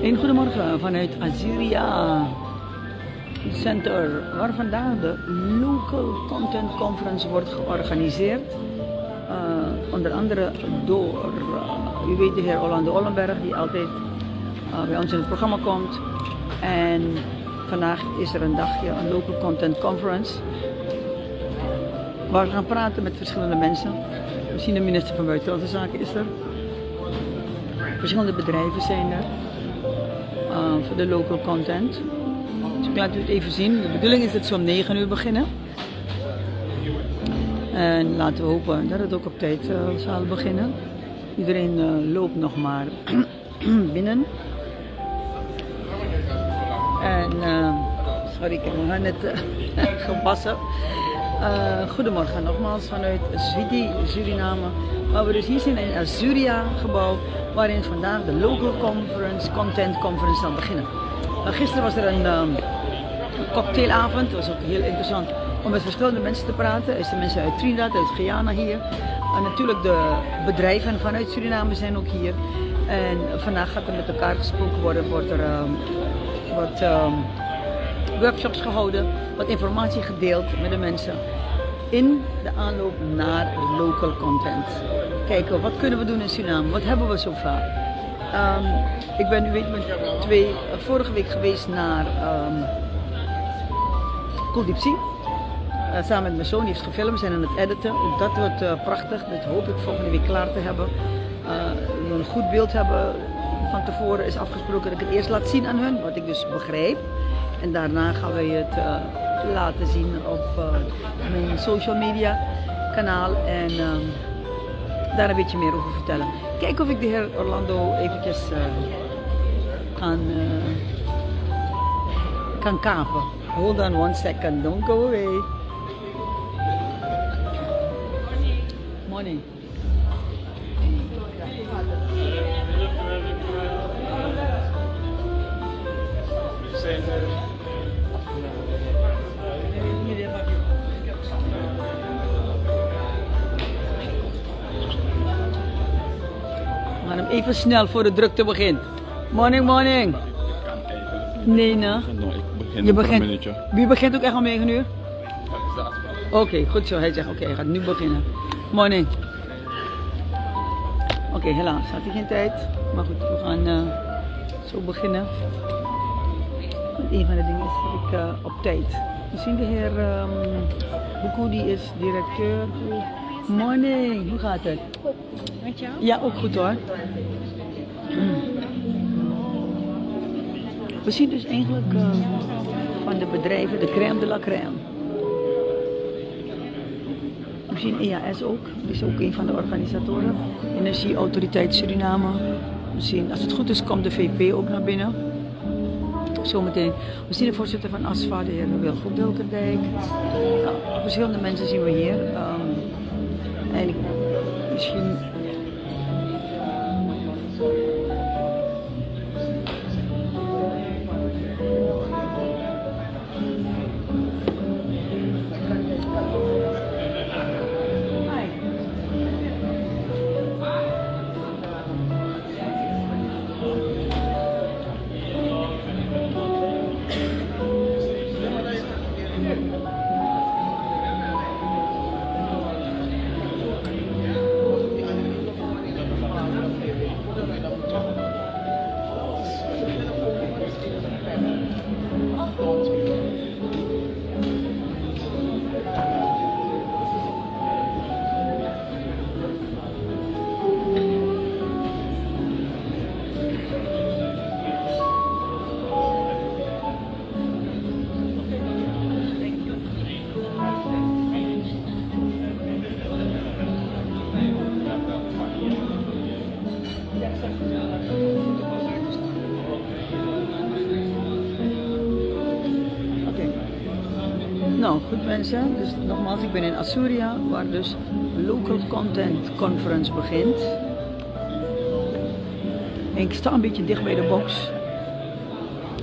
Een goedemorgen vanuit Azuria Center, waar vandaag de Local Content Conference wordt georganiseerd. Onder andere door, u weet, de heer Orlando Ollenberg, die altijd bij ons in het programma komt. En vandaag is er een dagje, een Local Content Conference, waar we gaan praten met verschillende mensen. Misschien de minister van Buitenlandse Zaken is er. Verschillende bedrijven zijn er voor de local content. Dus ik laat u het even zien. De bedoeling is dat ze om 9 uur beginnen. En laten we hopen dat het ook op tijd zal beginnen. Iedereen loopt nog maar binnen. En sorry, ik heb me net gewassen. Goedemorgen nogmaals vanuit Zwiti, Suriname. Waar we dus hier zijn in het Azuria gebouw, waarin vandaag de Local Content Conference zal beginnen. Gisteren was er een cocktailavond. Het was ook heel interessant om met verschillende mensen te praten. Er zijn mensen uit Trinidad, uit Guyana hier. Natuurlijk de bedrijven vanuit Suriname zijn ook hier. En vandaag gaat er met elkaar gesproken worden, wordt er wat workshops gehouden, wat informatie gedeeld met de mensen in de aanloop naar local content. Kijken, wat kunnen we doen in Suriname? Wat hebben we zo vaak? Ik ben, u weet, vorige week geweest naar Kuldiepsi. Samen met mijn zoon, die heeft gefilmd, we zijn aan het editen. Ook dat wordt prachtig, dat hoop ik volgende week klaar te hebben. We een goed beeld hebben. Van tevoren is afgesproken dat ik het eerst laat zien aan hun, wat ik dus begrijp. En daarna gaan wij het laten zien op mijn social media kanaal en daar een beetje meer over vertellen. Kijken of ik de heer Orlando eventjes kan kapen. Hold on one second, don't go away. Morning. We gaan hem even snel voor de drukte begint. Morning, morning. Nee, nee. Je begint. Wie begint ook echt om 9 uur? Oké, goed zo. Hij zegt oké, hij gaat nu beginnen. Morning. Oké, helaas had hij geen tijd. Maar goed, we gaan zo beginnen. Een van de dingen is dat ik op tijd. We zien de heer Boekoe, die is directeur. Morning, hoe gaat het? Goed, met jou? Ja, ook goed hoor. We zien dus eigenlijk van de bedrijven de crème de la crème. We zien EAS ook, die is ook een van de organisatoren. Energieautoriteit Suriname. We zien, als het goed is, komt de VP ook naar binnen. Zometeen. We zien de voorzitter van ASFA, de heer Wilgo Bilkerdijk. Verschillende mensen zien we hier. En misschien... Nou, goed mensen, dus nogmaals, ik ben in Azuria, waar dus Local Content Conference begint. En ik sta een beetje dicht bij de box.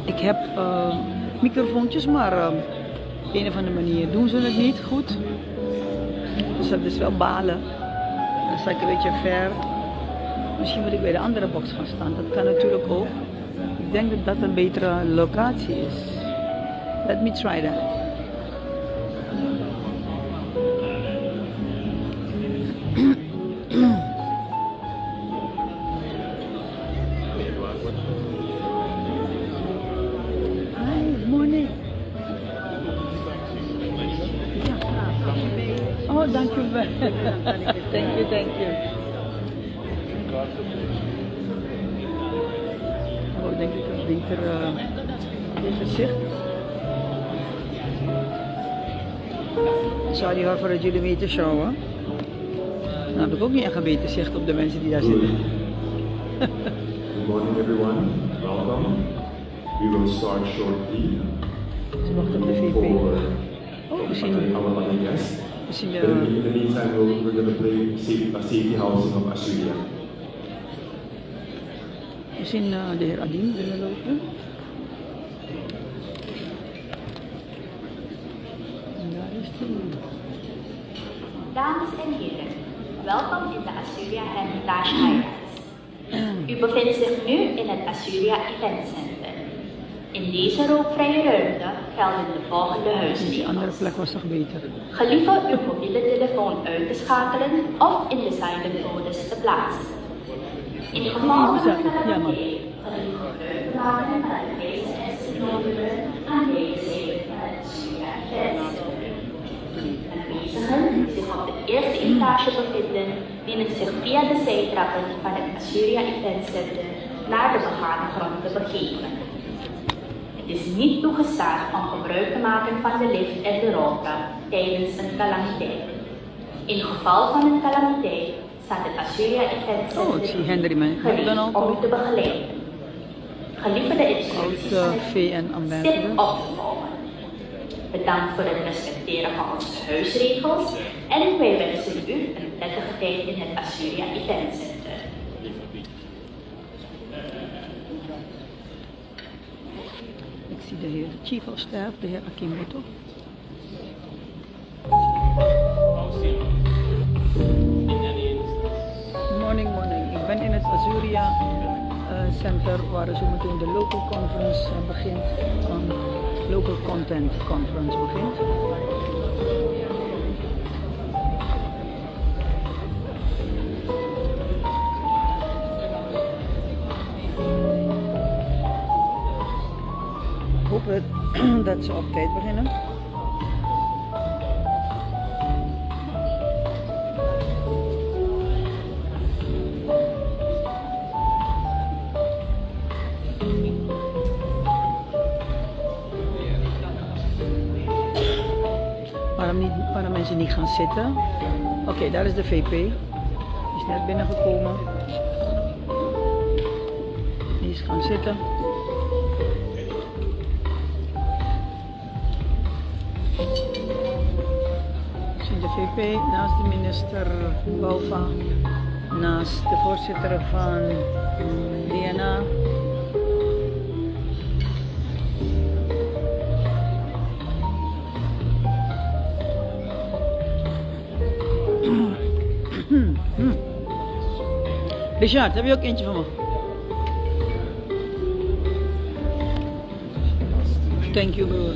Ik heb microfoontjes, maar op een of andere manier doen ze het niet goed. Dus dat is wel balen. Dan sta ik een beetje ver. Misschien moet ik bij de andere box gaan staan. Dat kan natuurlijk ook. Ik denk dat dat een betere locatie is. Let me try that. Hi, morning. Oh, dank u wel. Thank you, thank you. Oh, denk ik een beter zicht. Sorry hoor voor het jullie mee te showen. Nou heb ik ook niet echt een beter zicht op de mensen die daar zitten. Good morning everyone, welcome. We will start shortly. Ze wachten op de VP. Oh, misschien. Our other guests. Misschien In the meantime, we're going to play safety housing of Assyria. Misschien de heer Adien willen lopen. En daar is hij. Dames en heren, welkom in de Assyria Hermitage Highlands. U bevindt zich nu in het Assyria Event Center. In deze rookvrije ruimte gelden de volgende Die huisregels. andere plek was toch beter? Gelieve uw mobiele telefoon uit te schakelen of in de silent modus te plaatsen. In geval van een calamité gelieve gebruik te maken van het deze SC-nummer aan deze zijde van het Assyria Event Center. Aanwezigen die zich op de eerste etage bevinden, dienen zich via de zijtrappen van het Assyria Event Center naar de begane grond te begeven. Het is niet toegestaan om gebruik te maken van de lift en de roltrap tijdens een calamiteit. In geval van een calamiteit staat het Assyria Event Oh, ik zie Center Henry met gericht McDonald. om u te begeleiden. Gelieve de instructies Oud van het VN stip ambassador. op te volgen. Bedankt voor het respecteren van onze huisregels en wij wensen u een prettige tijd in het Assyria Event Center. Ik zie de heer Chief of Staff, de heer Akimoto. Morning, morning. Ik ben in het Assyria Center waar zo meteen de local conference begint. Local content conference begint. Ik hoop dat ze op tijd beginnen. Waarom mensen niet gaan zitten. Oké, daar is de VP. Die is net binnengekomen. Die is gaan zitten. Ik zie de VP naast de minister Bouva. Naast de voorzitter van DNA. Richard, heb je ook eentje van me? Thank you, broer.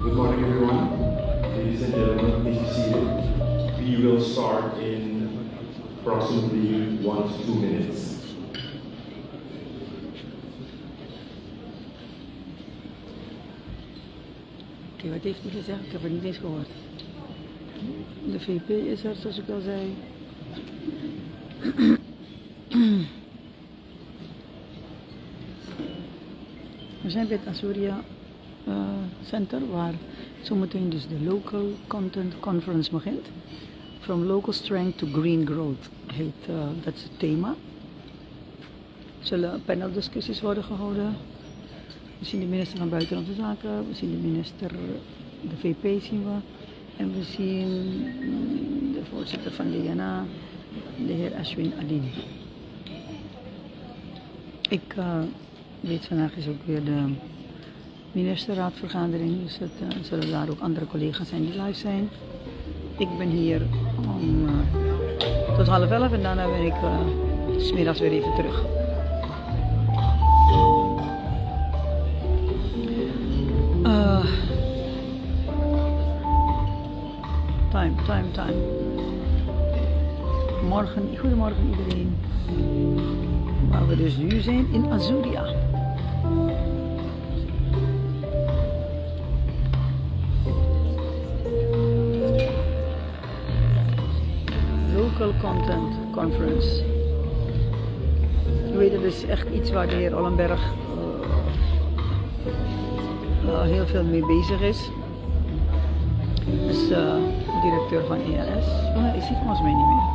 Good morning everyone. Ladies and gentlemen, please be seated. We will start in approximately 1 to 2 minutes. Oké, wat heeft hij gezegd? Ik heb het niet eens gehoord. De VP is er, zoals ik al zei. We zijn bij het Assyria Center, waar zometeen dus de Local Content Conference begint. From local strength to green growth dat is het thema. Er zullen paneldiscussies worden gehouden. We zien de minister van Buitenlandse Zaken, we zien de minister, de VP zien we. En we zien de voorzitter van DNA, de heer Ashwin Adin. Ik weet, vandaag is ook weer de ministerraadvergadering, dus het zullen daar ook andere collega's zijn die live zijn. Ik ben hier om tot 10:30 en daarna ben ik 's middags weer even terug. Time. Goedemorgen iedereen. Waar we dus nu zijn in Azuria. Local Content Conference. Je weet, dat is echt iets waar de heer Ollenberg heel veel mee bezig is. Dus directeur van ELS. Oh, is hij volgens mij niet meer.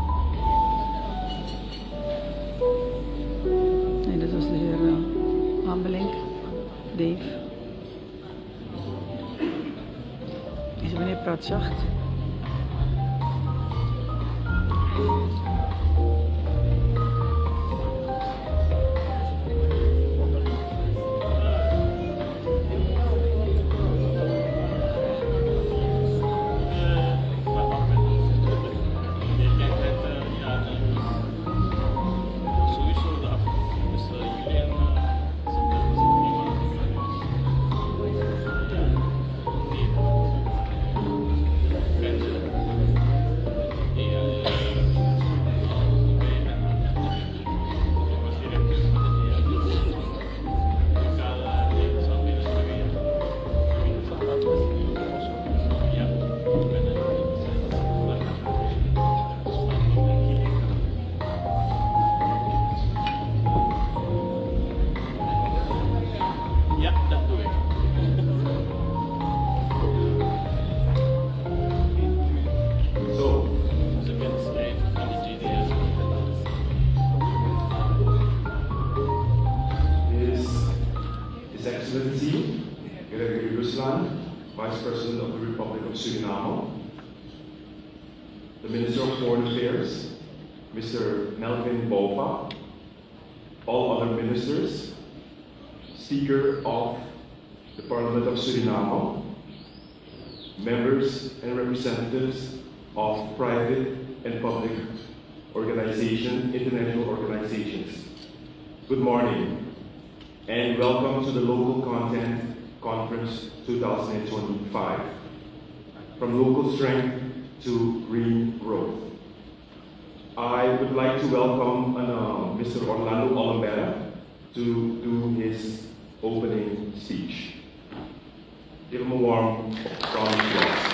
Nee, dat was de heer Ambelink, Dave. Deze meneer praat zacht. Vice President of the Republic of Suriname, the Minister of Foreign Affairs, Mr. Melvin Bova, all other ministers, Speaker of the Parliament of Suriname, members and representatives of private and public international organizations. Good morning and welcome to the Local Content Conference 2025. From local strength to green growth. I would like to welcome Mr. Orlando Ollenberg to do his opening speech. Give him a warm round of applause.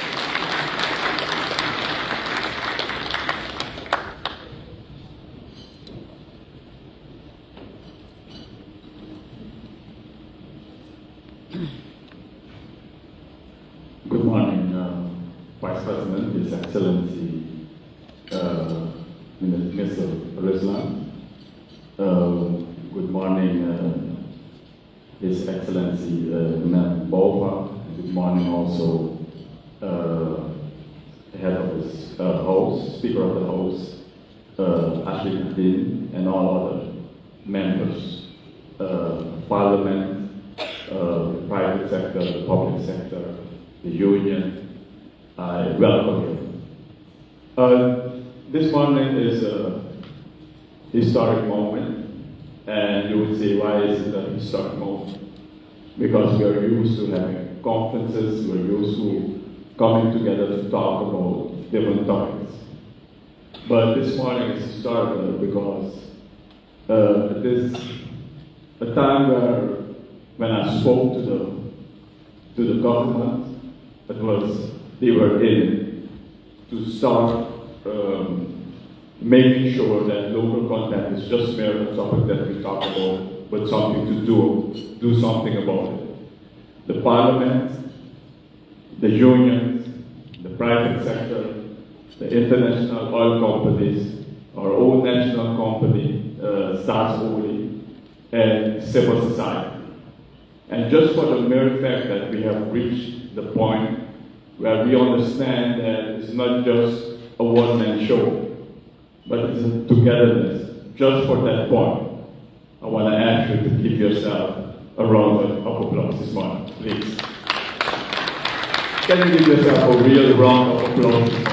Good morning, Vice President, His Excellency, Mr. Ruslan. Good morning, His Excellency, Mr. Bova. Good morning also, Head of his House, Speaker of the House, Ashwin Adin, and all other members, Parliament, the private sector, the public sector, the union. I welcome you. This morning is a historic moment, and you would say, why is it a historic moment? Because we are used to having conferences, we're used to coming together to talk about different topics. But this morning is historical because it is a time where, when I spoke to the government, they were in to start making sure that local content is just mere a topic that we talk about, but something to do something about it. The Parliament, the unions, the private sector, the international oil companies, our own national company, Staatsolie, and civil society. And just for the mere fact that we have reached the point where we understand that it's not just a one-man show, but it's a togetherness. Just for that point, I want to ask you to give yourself a round of applause this morning, please. Can you give yourself a real round of applause this morning?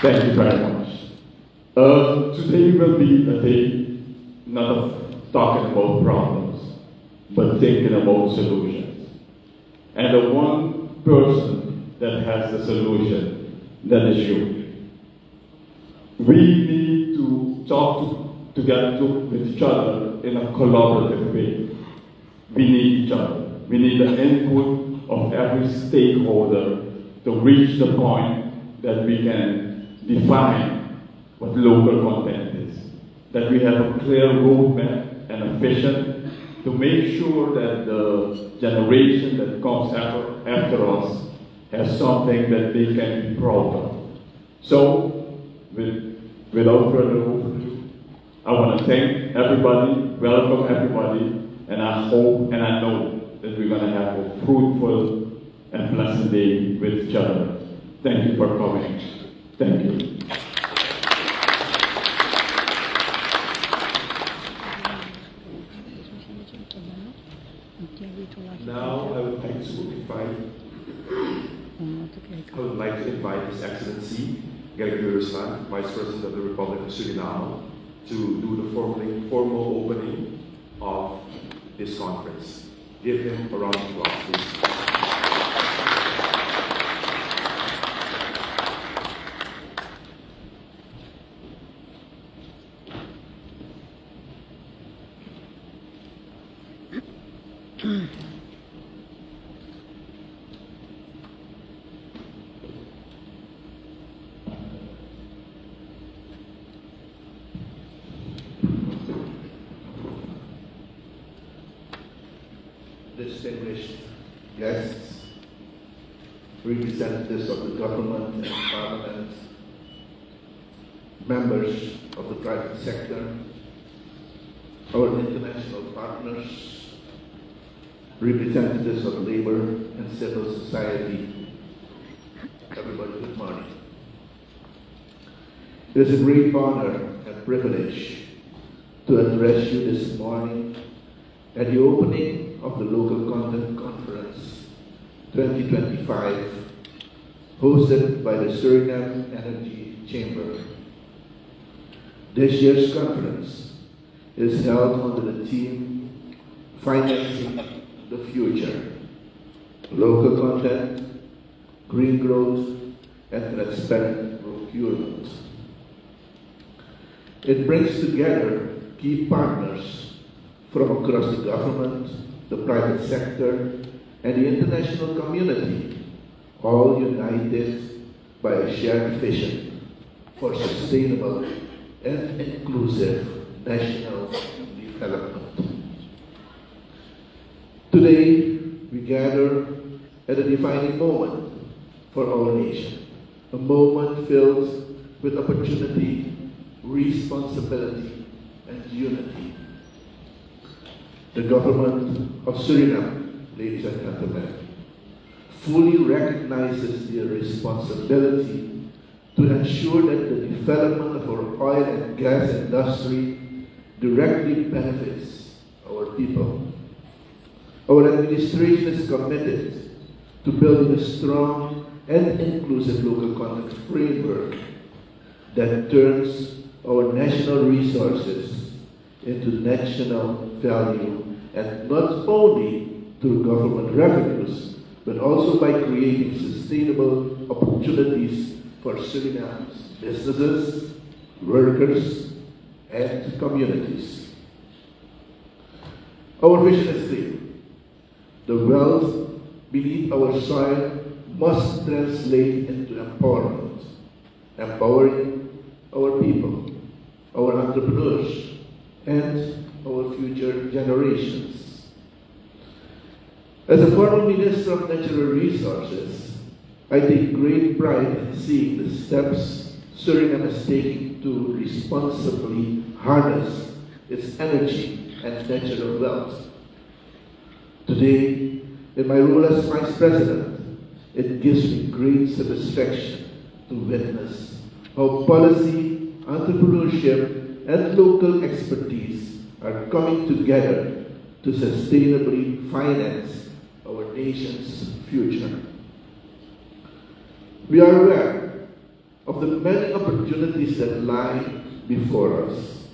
Thank you very much. Today will be a day not of talking about problems, but thinking about solutions. And the one person that has the solution, that is you. We need to talk together with each other in a collaborative way. We need each other. We need the input of every stakeholder to reach the point that we can define what local content is. That we have a clear roadmap and a vision to make sure that the generation that comes after us has something that they can be proud of. So, without further ado, I want to thank everybody, welcome everybody, and I hope and I know that we're going to have a fruitful and pleasant day with each other. Thank you for coming. Thank you. Now I would like to invite His Excellency Gregory Ruslan, Vice President of the Republic of Suriname, to do the formal opening of this conference. Give him a round of applause, please. Distinguished guests, representatives of the government and parliament, members of the private sector, our international partners, representatives of labor and civil society, everybody, good morning. It is a great honor and privilege to address you this morning at the opening of the Local Content Conference 2025, hosted by the Suriname Energy Chamber. This year's conference is held under the theme Financing the Future, Local Content, Green Growth, and Transparent Procurement. It brings together key partners from across the government, the private sector, and the international community, all united by a shared vision for sustainable and inclusive national development. Today, we gather at a defining moment for our nation, a moment filled with opportunity, responsibility, and unity. The government of Suriname, ladies and gentlemen, fully recognizes their responsibility to ensure that the development of our oil and gas industry directly benefits our people. Our administration is committed to building a strong and inclusive local content framework that turns our national resources into national value, and not only through government revenues, but also by creating sustainable opportunities for Suriname's businesses, workers, and communities. Our vision is clear. The wealth beneath our soil must translate into empowerment, empowering our people, our entrepreneurs, and our future generations. As a former Minister of Natural Resources, I take great pride in seeing the steps Suriname is taking to responsibly harness its energy and natural wealth. Today, in my role as Vice President, it gives me great satisfaction to witness how policy, entrepreneurship, and local expertise are coming together to sustainably finance our nation's future. We are aware of the many opportunities that lie before us.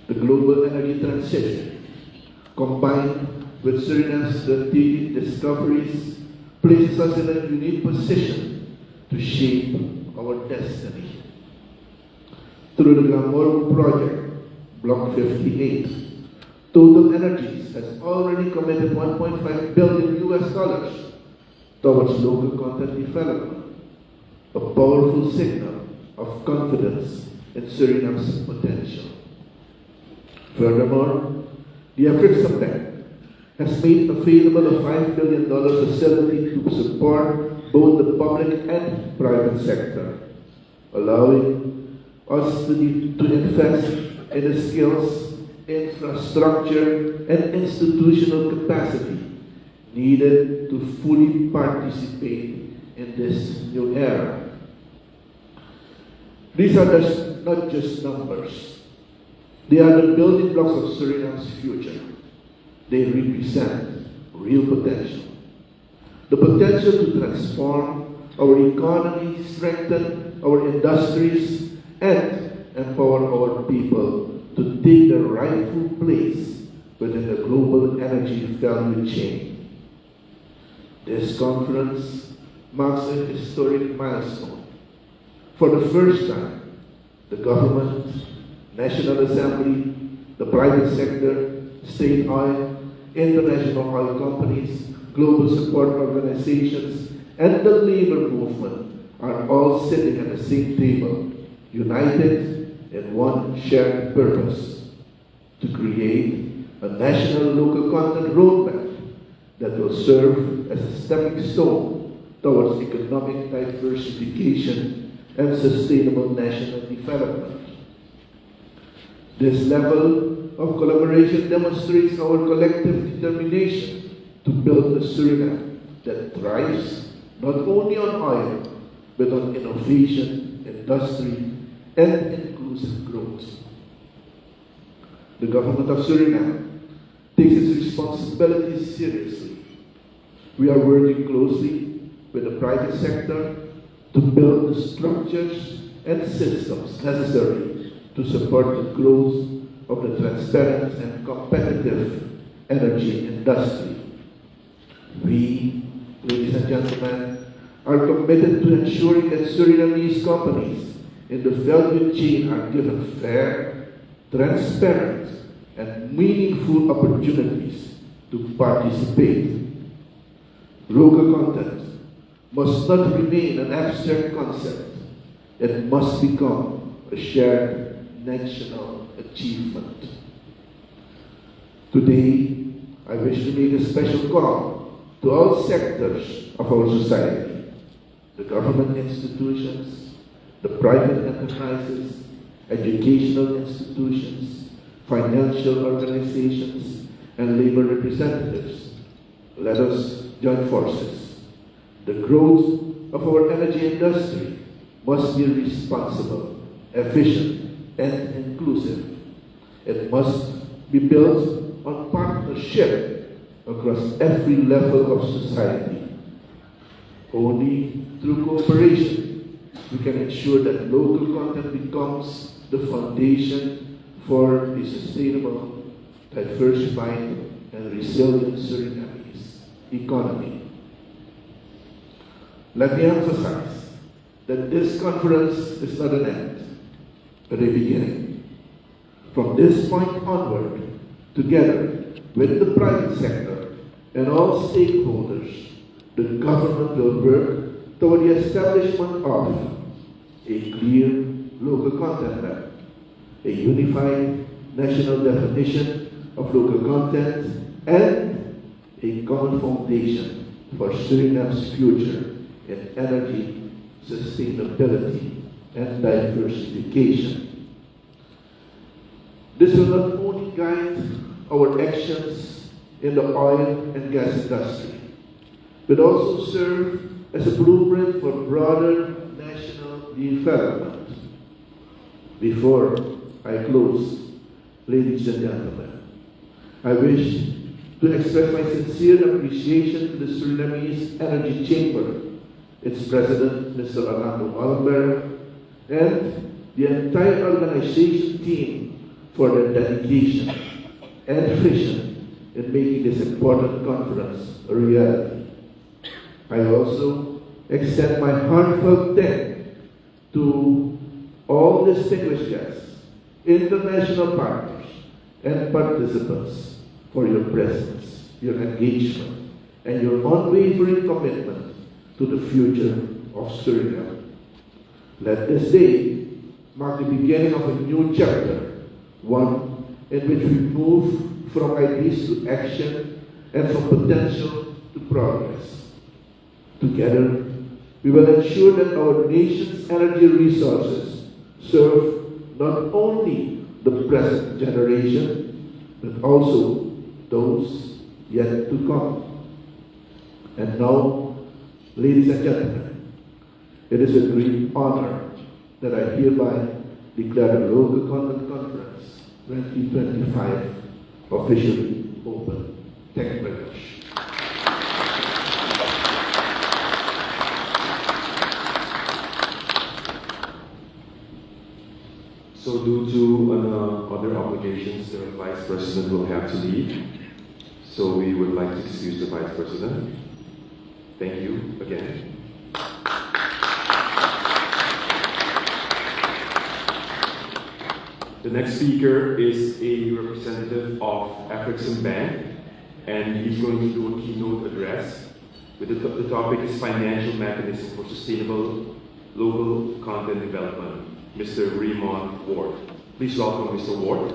The global energy transition, combined with Suriname's strategic discoveries, places us in a unique position to shape our destiny. Through the Glamorgan project, Block 58, Total Energies has already committed $1.5 billion towards local content development, a powerful signal of confidence in Suriname's potential. Furthermore, the Africa Bank has made available a $5 billion facility to support both the public and private sector, allowing us to invest in the skills, infrastructure, and institutional capacity needed to fully participate in this new era. These are not just numbers. They are the building blocks of Suriname's future. They represent real potential. The potential to transform our economy, strengthen our industries, and empower our people to take their rightful place within the global energy value chain. This conference marks a historic milestone. For the first time, the government, National Assembly, the private sector, state oil, international oil companies, global support organizations, and the labor movement are all sitting at the same table, united in one shared purpose: to create a national local content roadmap that will serve as a stepping stone towards economic diversification and sustainable national development. This level of collaboration demonstrates our collective determination to build a Suriname that thrives not only on oil, but on innovation, industry, and inclusive growth. The government of Suriname takes its responsibilities seriously. We are working closely with the private sector to build the structures and systems necessary to support the growth of the transparent and competitive energy industry. We, ladies and gentlemen, are committed to ensuring that Surinamese companies in the value chain are given fair, transparent, and meaningful opportunities to participate. Local content must not remain an abstract concept. It must become a shared national achievement. Today, I wish to make a special call to all sectors of our society: the government institutions, the private enterprises, educational institutions, financial organizations, and labor representatives. Let us join forces. The growth of our energy industry must be responsible, efficient, and inclusive. It must be built on partnership across every level of society. Only through cooperation we can ensure that local content becomes the foundation for a sustainable, diversified, and resilient Surinamese economy. Let me emphasize that this conference is not an end, but a beginning. From this point onward, together with the private sector and all stakeholders, the government will work toward the establishment of a clear local content map, a unified national definition of local content, and a common foundation for Suriname's future in energy, sustainability, and diversification. This will not only guide our actions in the oil and gas industry, but also serve as a blueprint for broader national development. Before I close, ladies and gentlemen, I wish to express my sincere appreciation to the Surinamese Energy Chamber, its president, Mr. Orlando Allenberg, and the entire organization team for their dedication and vision in making this important conference a reality. I also extend my heartfelt thanks to all distinguished guests, international partners, and participants for your presence, your engagement, and your unwavering commitment to the future of Suriname. Let this day mark the beginning of a new chapter, one in which we move from ideas to action and from potential to progress. Together, we will ensure that our nation's energy resources serve not only the present generation, but also those yet to come. And now, ladies and gentlemen, it is a great honor that I hereby declare the Local Content Conference 2025 officially open. Thank you very much. So due to other obligations, the Vice President will have to leave. So we would like to excuse the Vice President. Thank you again. The next speaker is a representative of African Bank, and he's going to do a keynote address. The topic is Financial Mechanism for Sustainable Local Content Development. Mr. Raymond Ward. Please welcome Mr. Ward.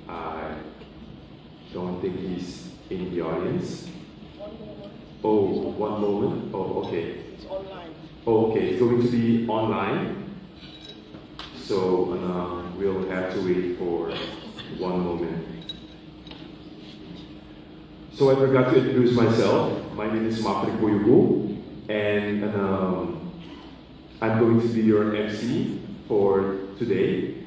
I don't think he's in the audience. Oh, one moment. Oh, okay. It's online. Oh, okay. It's going to be online. So we'll have to wait for one moment. So I forgot to introduce myself. My name is Mafrik Boyugu, and I'm going to be your MC for today.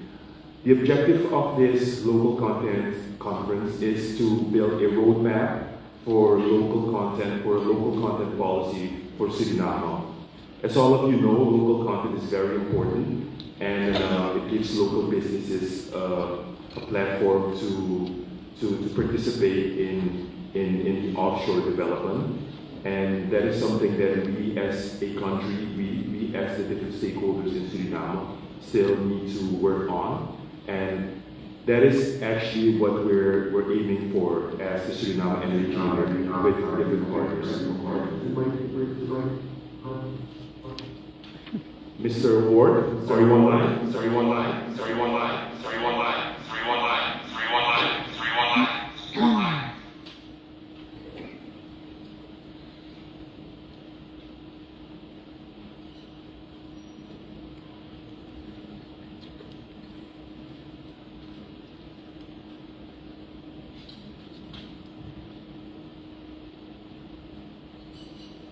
The objective of this local content conference is to build a roadmap for local content, for a local content policy for Suriname. As all of you know, local content is very important, and it gives local businesses a platform to participate in the offshore development, and that is something that we as a country, we as the different stakeholders in Suriname still need to work on, and that is actually what we're aiming for as the Suriname Energy Chamber with different partners. Mr. Ward, sorry, one line, sorry, one line, sorry, one line, sorry, one line, sorry, one line, sorry, one line, sorry, one line, sorry, one line.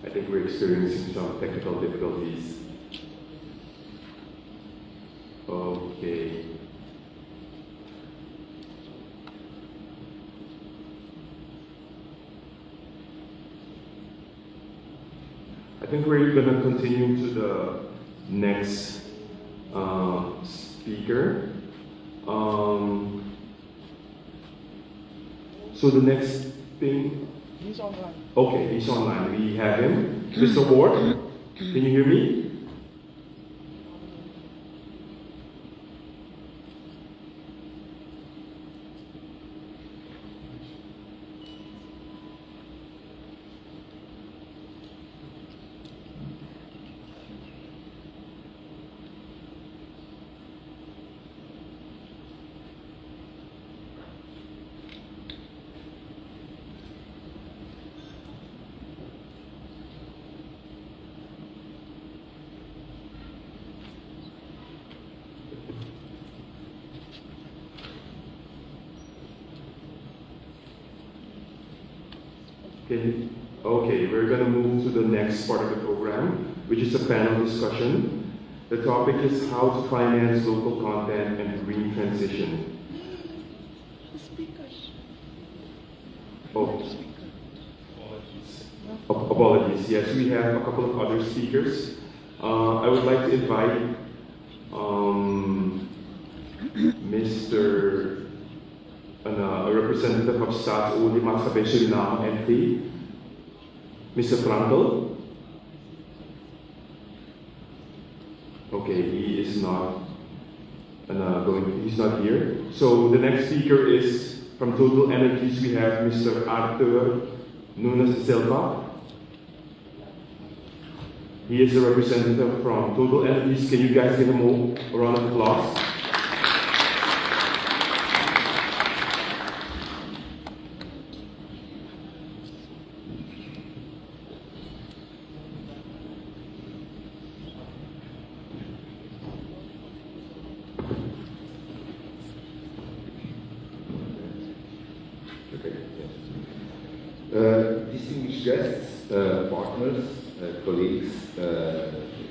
I think we're experiencing some technical difficulties. Okay. I think we're going to continue to the next speaker. So the next thing. He's online. Okay, he's online. We have him. Mr. Ward, can you hear me? Okay, we're going to move to the next part of the program, which is a panel discussion. The topic is how to finance local content and green transition. Oh, apologies. Yes, we have a couple of other speakers. I would like to invite Mr. A representative of Staatsolie Maatschappij Suriname NV, Mr. Frankel. Okay, he is not he's not here. So the next speaker is from Total Energies. We have Mr. Arthur Nunes de Silva. He is a representative from Total Energies. Can you guys give him a round of applause? Distinguished guests, partners, colleagues,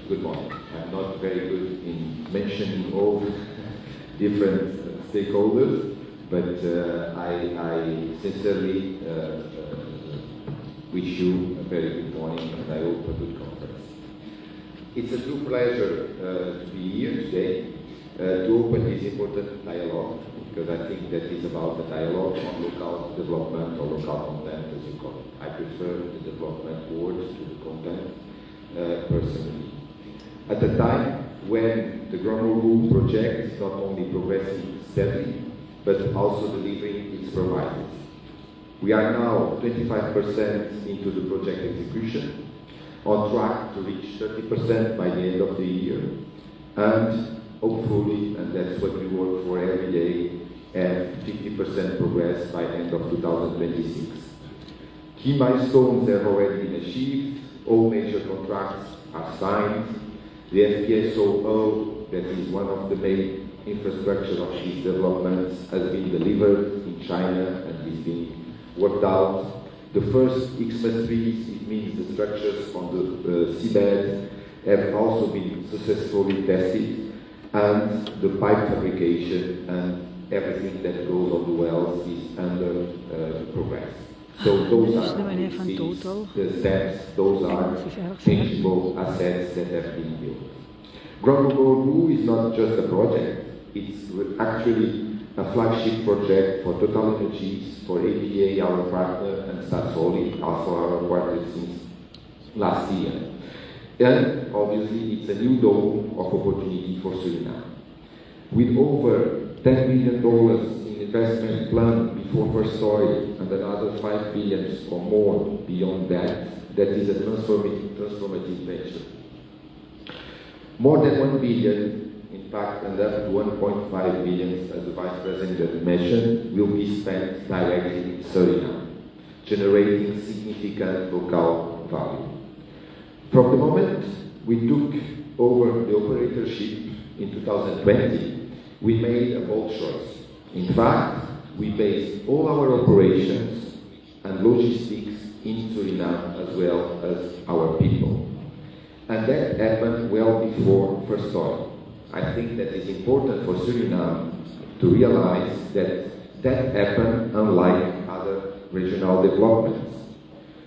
good morning. I'm not very good in mentioning all different stakeholders, but I sincerely wish you a very good morning and I hope a good conference. It's a true pleasure to be here today to open this important dialogue, because I think that is about the dialogue on local development or local content, as you call it. I prefer the development word to the content personally. At the time when the Grorganiseerd project is not only progressing steadily, but also delivering its promises. We are now 25% into the project execution, on track to reach 30% by the end of the year, and hopefully, and that's what we work for every day, have 50% progress by end of 2026. Key milestones have already been achieved, all major contracts are signed, the FPSO, that is one of the main infrastructure of these developments, has been delivered in China and is being worked out. The first Xmas trees, it means the structures on the seabed, have also been successfully tested, and the pipe fabrication and everything that goes on the wells is under progress. So those are the steps, those are tangible assets that have been built. Grorganiseerd is not just a project, it's actually a flagship project for Total Energies, for APA, our partner, and Staatsolie, also our partner since last year. And obviously it's a new dawn of opportunity for Suriname. With over $10 billion in investment plan before first oil and another $5 billion or more beyond that, that is a transformative venture. More than $1 billion, in fact, and up to $1.5 billion, as the Vice President mentioned, will be spent directly in Suriname, generating significant local value. From the moment we took over the operatorship in 2020, we made a bold choice. In fact, we based all our operations and logistics in Suriname as well as our people. And that happened well before first oil. I think that it's important for Suriname to realize that that happened unlike other regional developments.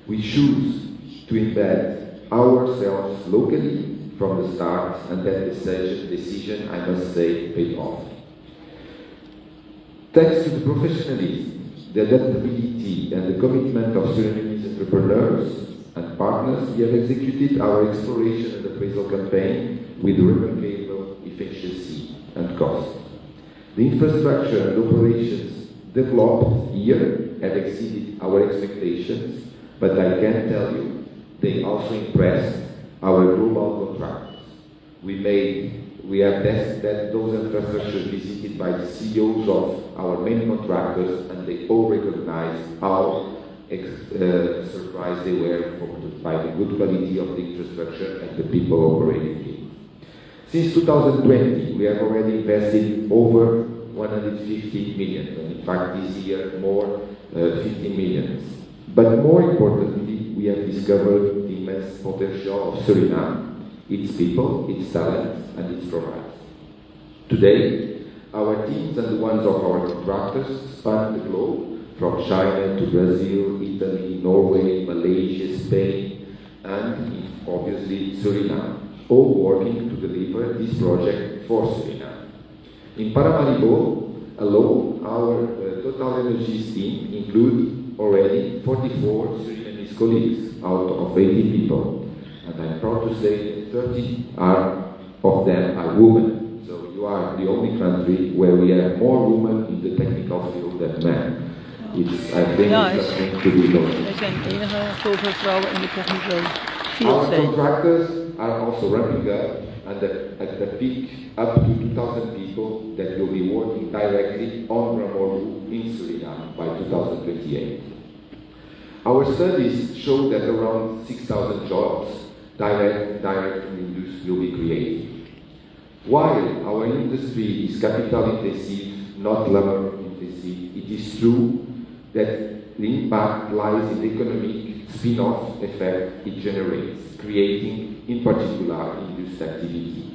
We choose to embed ourselves locally from the start, and that decision, I must say, paid off. Thanks to the professionalism, the adaptability, and the commitment of Surinamese entrepreneurs and partners, we have executed our exploration and appraisal campaign with remarkable efficiency and cost. The infrastructure and operations developed here have exceeded our expectations, but I can tell you, they also impressed our global contractors. We have those infrastructures visited by the CEOs of our main contractors, and they all recognize how surprised they were by the good quality of the infrastructure and the people operating it. Since 2020, we have already invested over 150 million, and in fact this year more 50 million. But more importantly, we have discovered the immense potential of Suriname, its people, its talents, and its providers. Today, our teams and the ones of our contractors span the globe, from China to Brazil, Italy, Norway, Malaysia, Spain, and obviously Suriname, all working to deliver this project for Suriname. In Paramaribo alone, our Total Energies team includes already 44 Surinamese colleagues out of 80 people, and I'm proud to say that 30 of them are women. So you are the only country where we have more women in the technical field than men. I think it's something to be noted. Er zijn enige zoveel vrouwen in de technical field Our zijn. contractors are also ramping up, and at the peak, up to 2,000 people that will be working directly on Ramoru in Suriname by 2028. Our studies show that around 6,000 jobs, direct industry, will be created. While our industry is capital intensive, not labor intensive, it is true that the impact lies in the economic spin-off effect it generates, creating, in particular, induced activity.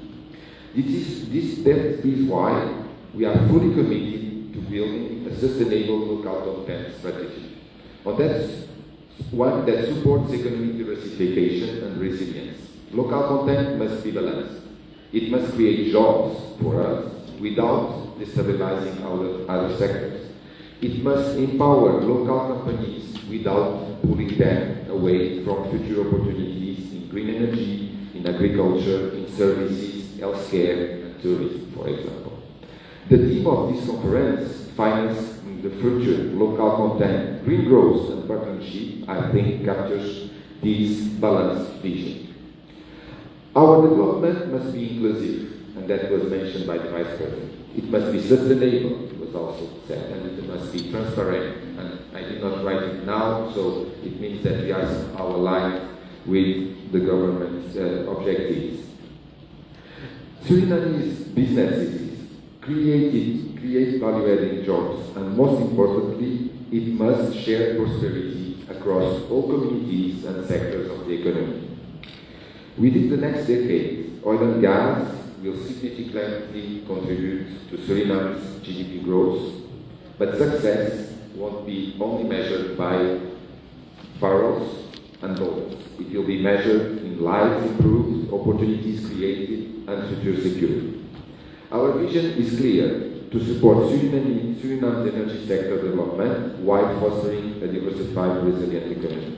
That is why we are fully committed to building a sustainable local content strategy. That's one that supports economic diversification and resilience. Local content must be balanced. It must create jobs for us without destabilizing other sectors. It must empower local companies without pulling them away from future opportunities in green energy, in agriculture, in services, healthcare, and tourism, for example. The theme of this conference, Financing the Future, Local Content, Green Growth and Partnership, I think captures this balanced vision. Our development must be inclusive, and that was mentioned by the Vice President. It must be sustainable, it was also said, and it must be transparent. And I did not write it now, so it means that we are aligned with the government's objectives. Surinamese businesses create value-adding jobs, and most importantly, it must share prosperity across all communities and sectors of the economy. Within the next decade, oil and gas will significantly contribute to Suriname's GDP growth, but success won't be only measured by barrels and dollars. It will be measured in lives improved, opportunities created, and future secured. Our vision is clear: to support Suriname's energy sector development while fostering a diversified, resilient economy.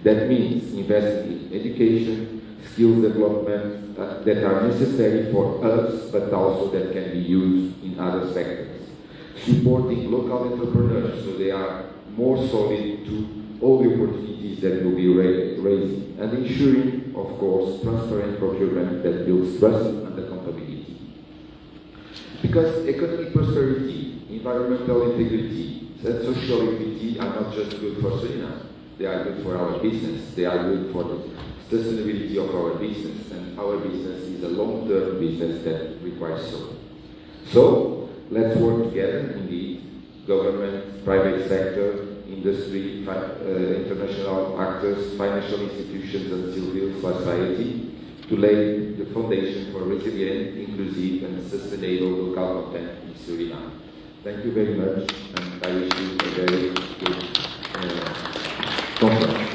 That means investing in education, skills development that are necessary for us, but also that can be used in other sectors. Supporting local entrepreneurs so they are more solid to all the opportunities that will be raising, and ensuring, of course, transparent procurement that builds trust and accountability. Because economic prosperity, environmental integrity, and social equity are not just good for Suriname. They are good for our business. They are good for the sustainability of our business, and our business is a long-term business that requires so. So, let's work together, indeed, government, private sector, industry, international actors, financial institutions, and civil society to lay the foundation for resilient, inclusive, and sustainable local content in Suriname. Thank you very much, and I wish you a very good conference.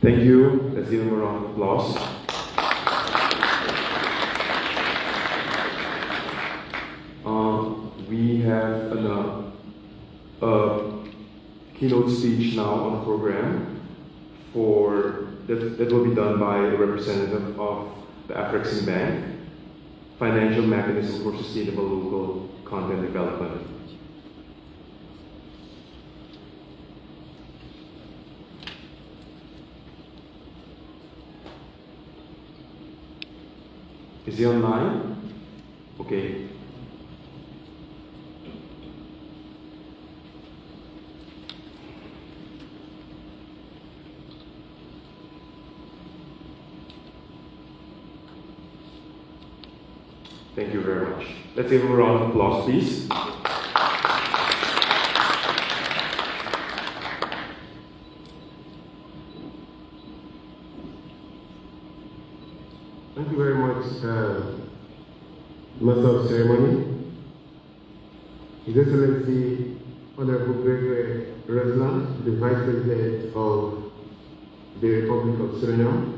Thank you. Let's give him a round of applause. We have a keynote speech now on the program that will be done by a representative of the Afrexim Bank, Financial Mechanism for Sustainable Local Content Development. Is he online? Okay. Thank you very much. Let's give him a round of applause, please. Thank you very much, Master of Ceremony, His Excellency Honorable Gregory Resland, the Vice President of the Republic of Suriname,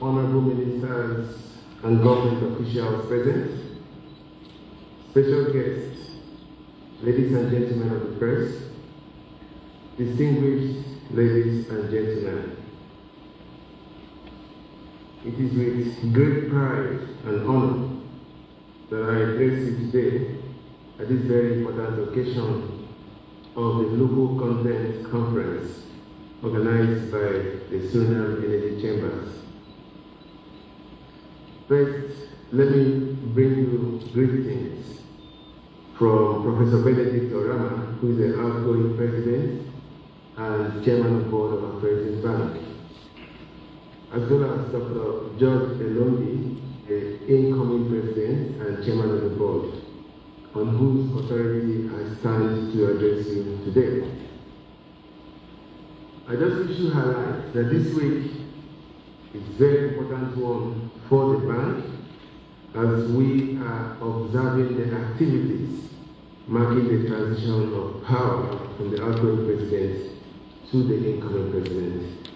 Honorable Ministers and government officials present, special guests, ladies and gentlemen of the press, distinguished ladies and gentlemen. It is with great pride and honor that I address you today at this very important occasion of the Local Content Conference organized by the Suriname Energy Chambers. First, let me bring you greetings from Professor Benedict Orama, who is the outgoing president and chairman of the board of Affairs Bank, as well as Dr. George Elondi, the incoming president and chairman of the board, on whose authority I stand to address you today. I just wish to highlight that this week is a very important one for the bank, as we are observing the activities marking the transition of power from the outgoing president to the incoming president.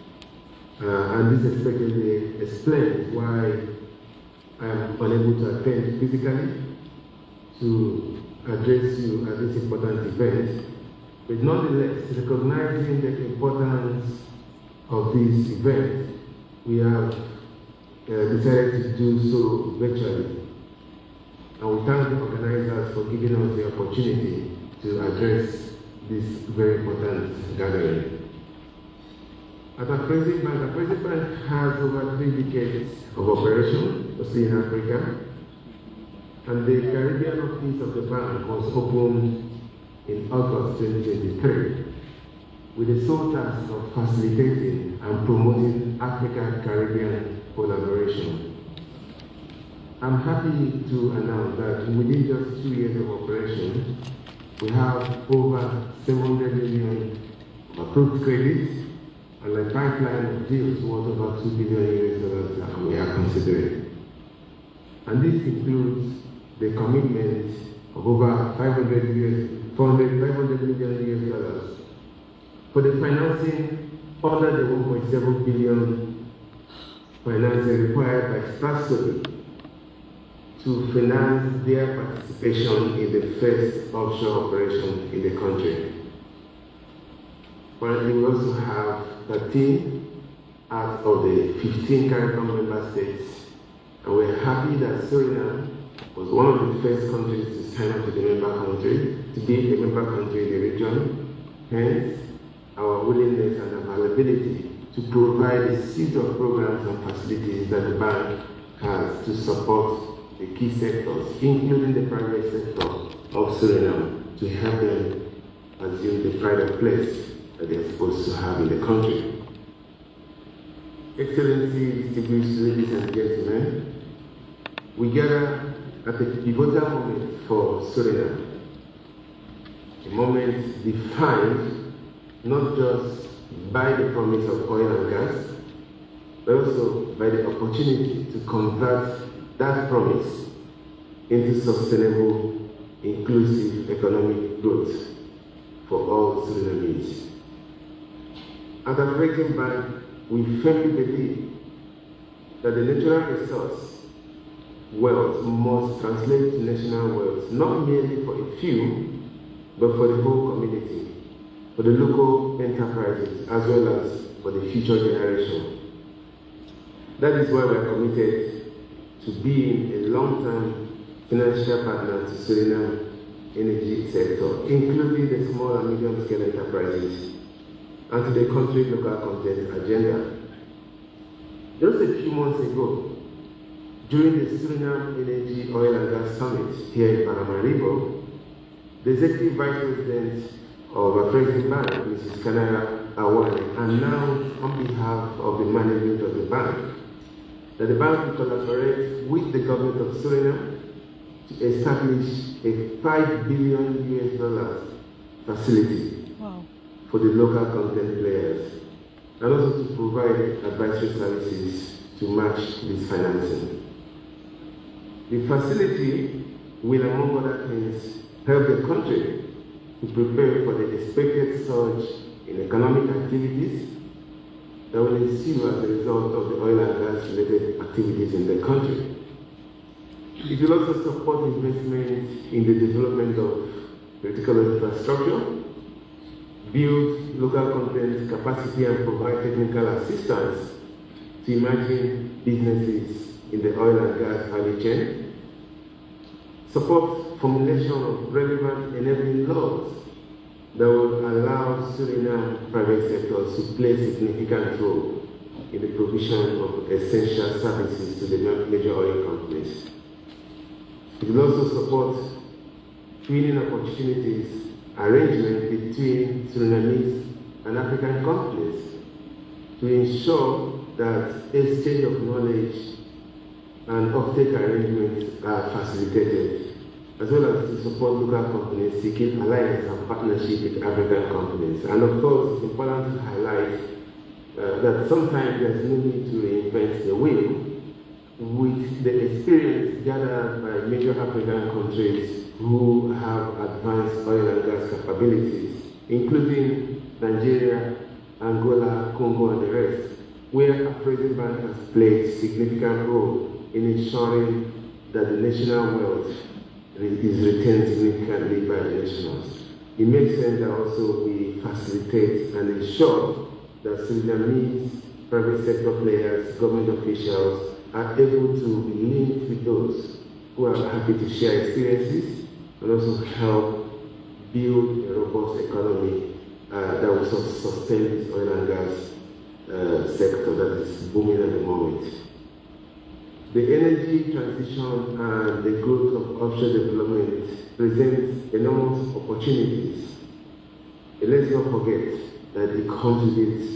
And this expectedly explains why I am unable to attend physically to address you at this important event, but nonetheless, recognizing the importance of this event, we have decided to do so virtually. And we thank the organizers for giving us the opportunity to address this very important gathering. At Bedrijven Bank, Bedrijven has over 3 decades of operation, mostly in Africa, and the Caribbean office of the bank was opened in August 2023 with the sole task of facilitating and promoting Africa-Caribbean collaboration. I'm happy to announce that within just 2 years of operation, we have over 700 million approved credits and a pipeline of deals worth over $2 billion that we are considering. And this includes the commitment of over $500 million for the financing under the 1.7 billion financing required by Strasbourg to finance their participation in the first offshore operation in the country. Currently, we also have 13 out of the 15 Caribbean member states, and we're happy that Suriname was one of the first countries to sign up to the member country, to be a member country in the region. Hence, our willingness and availability to provide a suite of programs and facilities that the bank has to support the key sectors, including the private sector of Suriname, to help them assume the pride of place that they're supposed to have in the country. Excellency, distinguished ladies and gentlemen, we gather at a pivotal moment for Suriname, a moment defined not just by the promise of oil and gas, but also by the opportunity to convert that promise into sustainable, inclusive economic growth for all Surinamese. At the Bedrijven Bank, we firmly believe that the natural resource wealth must translate to national wealth, not merely for a few, but for the whole community, for the local enterprises, as well as for the future generation. That is why we are committed to being a long-term financial partner to Suriname energy sector, including the small and medium-scale enterprises, and to the country's local content agenda. Just a few months ago, during the Suriname Energy, Oil and Gas Summit here in Paramaribo, the Executive Vice President of Bedrijven Bank, Mrs. Kanara Awane, announced on behalf of the management of the bank that the bank will collaborate with the government of Suriname to establish a $5 billion facility for the local content players, and also to provide advisory services to match this financing. The facility will, among other things, help the country to prepare for the expected surge in economic activities that will ensue as a result of the oil and gas related activities in the country. It will also support investment in the development of critical infrastructure, build local content capacity, and provide technical assistance to emerging businesses in the oil and gas value chain, support formulation of relevant enabling laws that will allow Suriname private sectors to play a significant role in the provision of essential services to the major oil companies. It will also support training opportunities arrangement between Surinamese and African companies to ensure that exchange of knowledge and offtake arrangements are facilitated, as well as to support local companies seeking alliance and partnership with African companies. And of course, it's important to highlight that sometimes there's no need to reinvent the wheel. With the experience gathered by major African countries who have advanced oil and gas capabilities, including Nigeria, Angola, Congo, and the rest, where Afrasian Bank has played a significant role in ensuring that the national wealth is retained significantly by the nationals. It makes sense that also we facilitate and ensure that Surinamese private sector players, government officials, are able to be linked with those who are happy to share experiences and also help build a robust economy that will sustain this oil and gas sector that is booming at the moment. The energy transition and the growth of offshore development presents enormous opportunities. And let's not forget that it contributes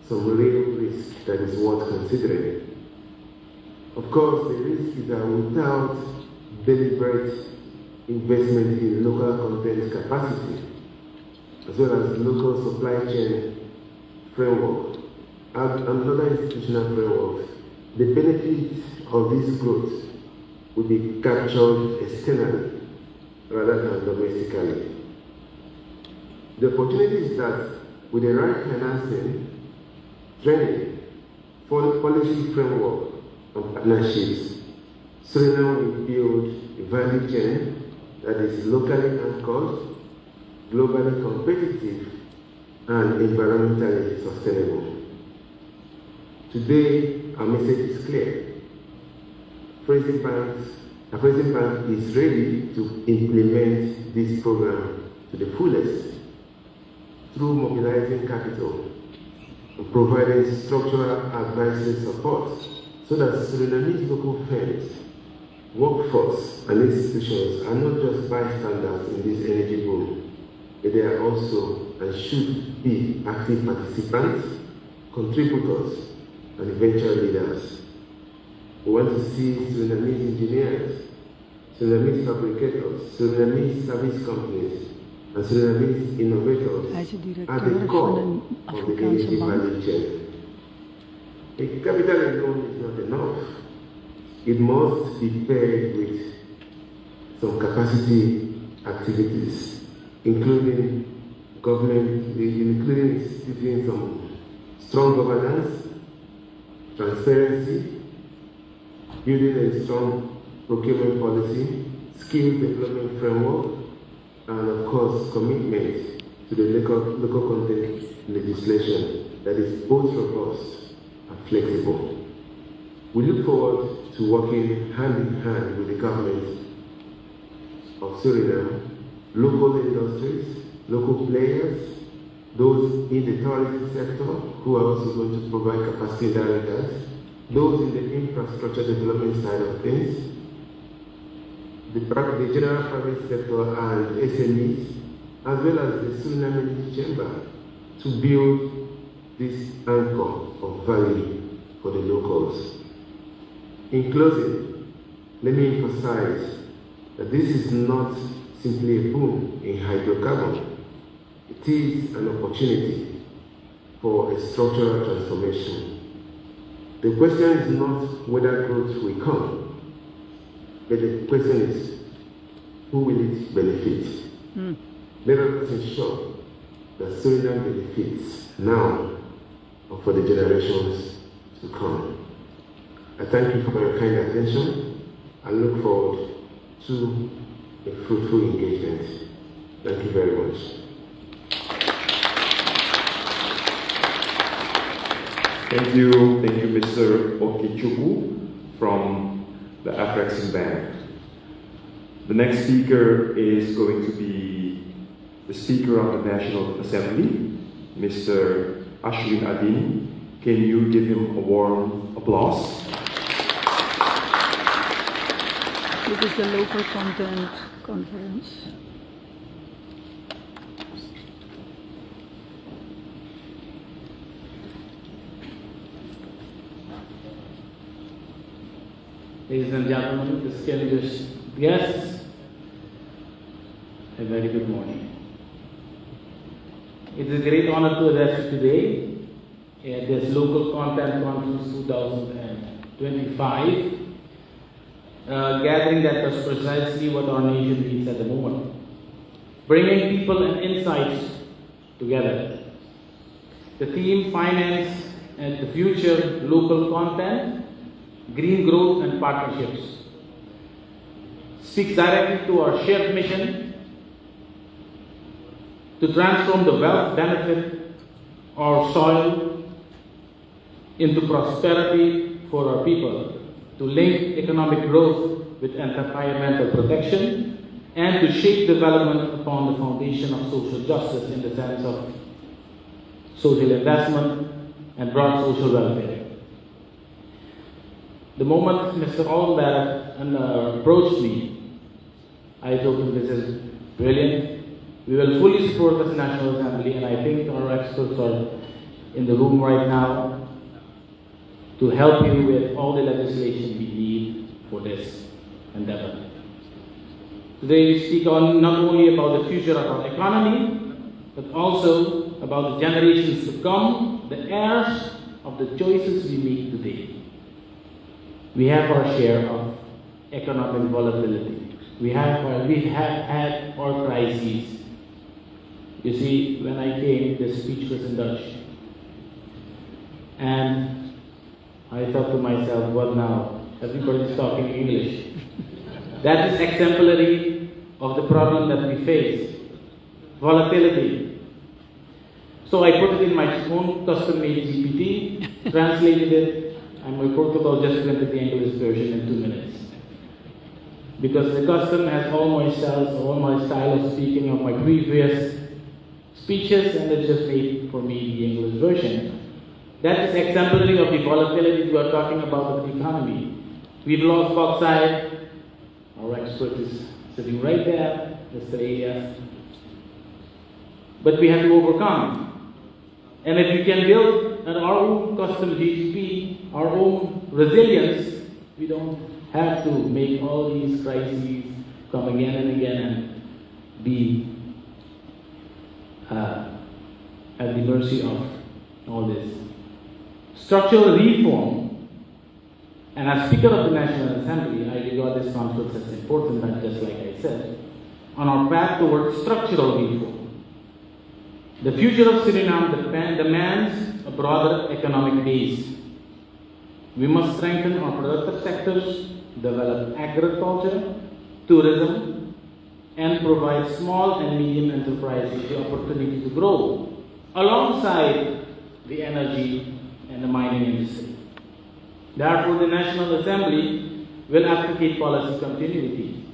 some real risk that is worth considering. Of course, the risk is that without deliberate investment in local content capacity, as well as local supply chain framework, and other institutional frameworks, the benefits of this growth will be captured externally rather than domestically. The opportunity is that with the right financing, training, policy framework, and partnerships, Suriname will build a value chain that is locally anchored, globally competitive, and environmentally sustainable. Today, our message is clear. Afrasian Bank is ready to implement this program to the fullest through mobilizing capital and providing structural advisory support so that Surinamese local firms, workforce, and institutions are not just bystanders in this energy boom, but they are also and should be active participants, contributors, and eventual leaders. We want to see Surinamese engineers, Surinamese fabricators, Surinamese service companies, and Surinamese innovators at the core of the energy value chain. The capital alone is not enough. It must be paired with some capacity activities, including instituting some strong governance, transparency, building a strong procurement policy, skill development framework, and of course commitment to the local content legislation that is both robust and flexible. We look forward to working hand in hand with the government of Suriname, local industries, local players, those in the tourism sector who are also going to provide capacity directors, those in the infrastructure development side of things, the general private sector and SMEs, as well as the Suriname Chamber, to build this anchor of value for the locals. In closing, let me emphasize that this is not simply a boom in hydrocarbon. It is an opportunity for a structural transformation. The question is not whether growth will come, but the question is, who will it benefit? Let us ensure that Suriname benefits now or for the generations to come. I thank you for your kind attention. I look forward to a fruitful engagement. Thank you very much. Thank you, Mr. Okichuku from the Afrexim Bank. The next speaker is going to be the Speaker of the National Assembly, Mr. Ashwin Adin. Can you give him a warm applause? Dit is de Local Content Conference. Ladies and gentlemen, distinguished guests, a very good morning. It is a great honor to address you today at this Local Content Conference 2025, gathering that was precisely what our nation needs at the moment, bringing people and insights together. The theme, Finance and the Future, Local Content, Green Growth and Partnerships, speaks directly to our shared mission to transform the wealth benefit our soil into prosperity for our people, to link economic growth with environmental protection, and to shape development upon the foundation of social justice in the sense of social investment and broad social welfare. The moment Mr. Aldenberg approached me, I told him this is brilliant. We will fully support this National Assembly, and I think our experts are in the room right now to help you with all the legislation we need for this endeavor. Today we speak on not only about the future of our economy, but also about the generations to come, the heirs of the choices we make today. We have our share of economic volatility. We have had our crises. You see, when I came, the speech was in Dutch. And I thought to myself, what now? Everybody's talking English. That is exemplary of the problem that we face. Volatility. So I put it in my own custom-made GPT, translated it, and my protocol just printed the English version in 2 minutes. Because the custom has all my style of speaking of my previous speeches, and it just made for me the English version. That is exemplary of the volatility we are talking about of the economy. We've lost bauxite. Our expert is sitting right there, Mr. Elias. But we have to overcome. And if we can build our own custom GDP, our own resilience, we don't have to make all these crises come again and again and be at the mercy of all this. Structural reform, and as Speaker of the National Assembly, I regard this conference as important, not just like I said, on our path towards structural reform. The future of Suriname demands a broader economic base. We must strengthen our productive sectors, develop agriculture, tourism, and provide small and medium enterprises the opportunity to grow alongside the energy and the mining industry. Therefore, the National Assembly will advocate policy continuity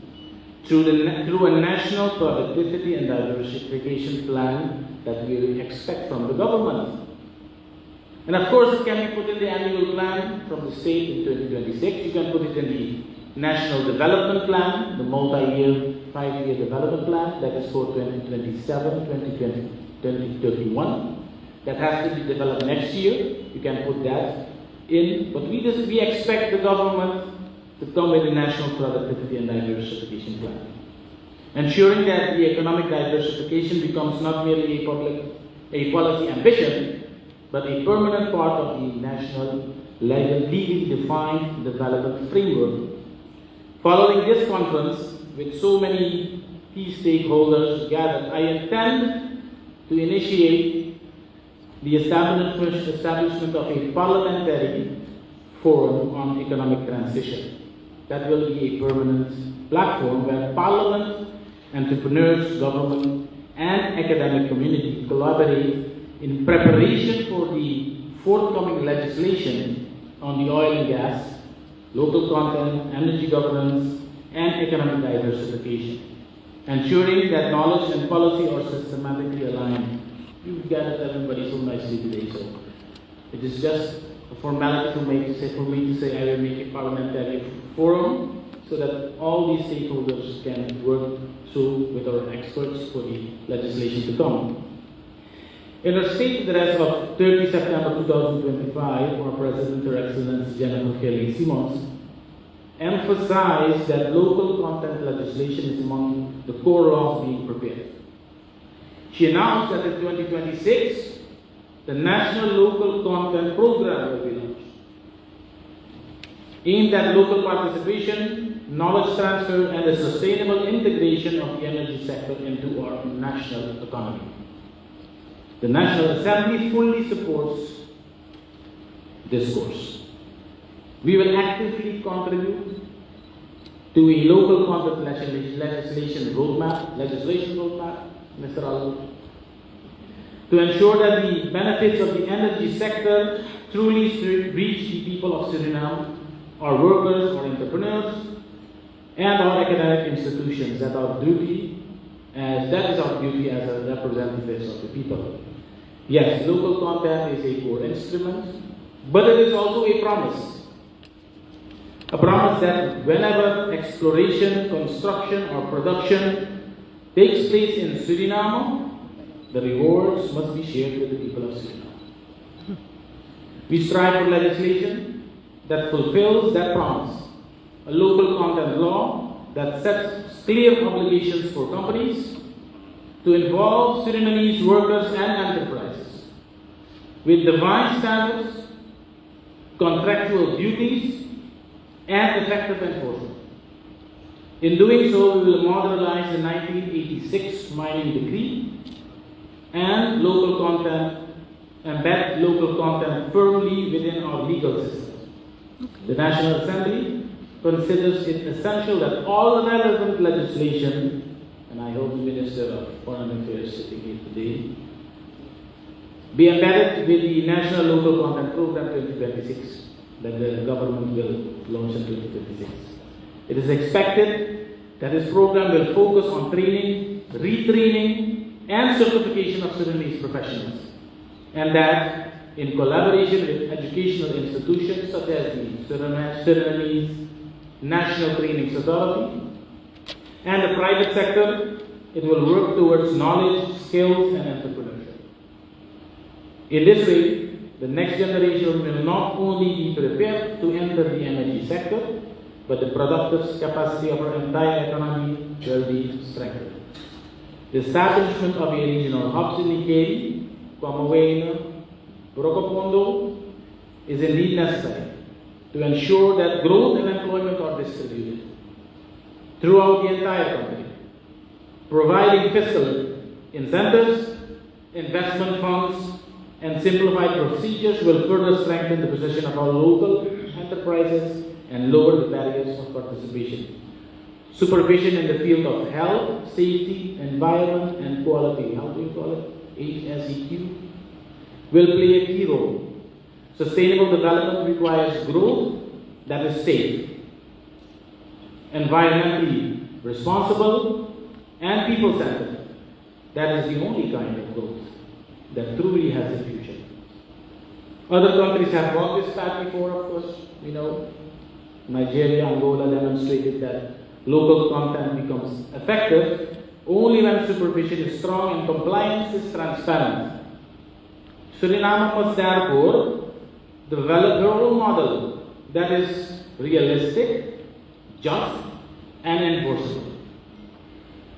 through a national productivity and diversification plan that we expect from the government. And of course, it can be put in the annual plan from the state in 2026. You can put it in the National Development Plan, the multi-year, 5-year development plan that is for 2027, 2031. That has to be developed next year. You can put that in, but we expect the government to come with a national productivity and diversification plan, ensuring that the economic diversification becomes not merely a policy ambition, but a permanent part of the national legally defined development framework. Following this conference, with so many key stakeholders gathered, I intend to initiate the establishment of a parliamentary forum on economic transition. That will be a permanent platform where Parliament, entrepreneurs, government, and academic community collaborate in preparation for the forthcoming legislation on the oil and gas, local content, energy governance, and economic diversification, ensuring that knowledge and policy are systematically aligned. You've gathered everybody so nicely today, so it is just a formality for me to say I will make a parliamentary forum so that all these stakeholders can work through with our experts for the legislation to come. In her state address of 30 September 2025, our President, Her Excellency Jennifer Kelly Simons emphasized that local content legislation is among the core laws being prepared. She announced that in 2026, the National Local Content Program will be launched, aimed at local participation, knowledge transfer, and the sustainable integration of the energy sector into our national economy. The National Assembly fully supports this course. We will actively contribute to a local content legislation roadmap, Mr. Alu, to ensure that the benefits of the energy sector truly reach the people of Suriname, our workers, our entrepreneurs, and our academic institutions. That is our duty as representatives of the people. Yes, local content is a core instrument, but it is also a promise. A promise that whenever exploration, construction, or production takes place in Suriname, the rewards must be shared with the people of Suriname. We strive for legislation that fulfills that promise. A local content law that sets clear obligations for companies to involve Surinamese workers and enterprises with defined standards, contractual duties, and effective enforcement. In doing so, we will modernize the 1986 mining decree and embed local content firmly within our legal system. The National Assembly considers it essential that all relevant legislation, and I hope the Minister of Foreign Affairs sitting here today, be embedded with the National Local Content Program 2026 that the government will launch in 2026. It is expected that this program will focus on training, retraining, and certification of Surinamese professionals, and that in collaboration with educational institutions such as the Surinamese National Training Authority and the private sector, it will work towards knowledge, skills, and entrepreneurship. In this way, the next generation will not only be prepared to enter the energy sector, but the productive capacity of our entire economy will be strengthened. The establishment of a regional hubs in Ikeri, Kwamawena, Brokopondo is indeed necessary to ensure that growth and employment are distributed throughout the entire country, providing fiscal incentives, investment funds, and simplified procedures will further strengthen the position of our local enterprises and lower the barriers of participation. Supervision in the field of health, safety, environment, and quality, how do you call it? HSEQ, will play a key role. Sustainable development requires growth that is safe, environmentally responsible, and people-centered. That is the only kind of growth that truly has a future. Other countries have brought this back before, of course. We know Nigeria, Angola demonstrated that local content becomes effective only when supervision is strong and compliance is transparent. Suriname must therefore develop a role model that is realistic, just, and enforceable.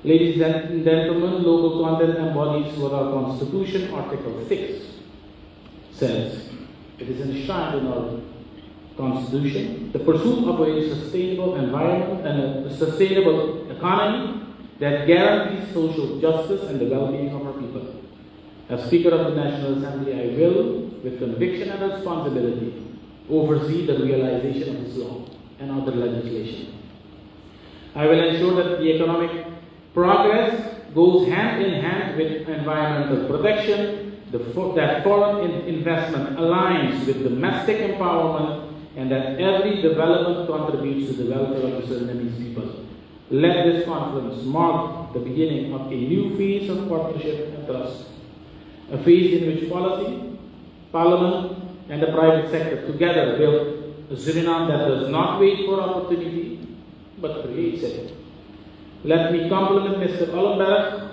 Ladies and gentlemen, local content embodies what our Constitution, Article 6, says. It is enshrined in our Constitution, the pursuit of a sustainable environment and a sustainable economy that guarantees social justice and the well-being of our people. As Speaker of the National Assembly, I will, with conviction and responsibility, oversee the realization of this law and other legislation. I will ensure that the economic progress goes hand in hand with environmental protection, that foreign investment aligns with domestic empowerment, and that every development contributes to the welfare of the Surinamese people. Let this conference mark the beginning of a new phase of partnership and trust, a phase in which policy, parliament, and the private sector together build a Suriname that does not wait for opportunity, but creates it. Let me compliment Mr. Ollenberg,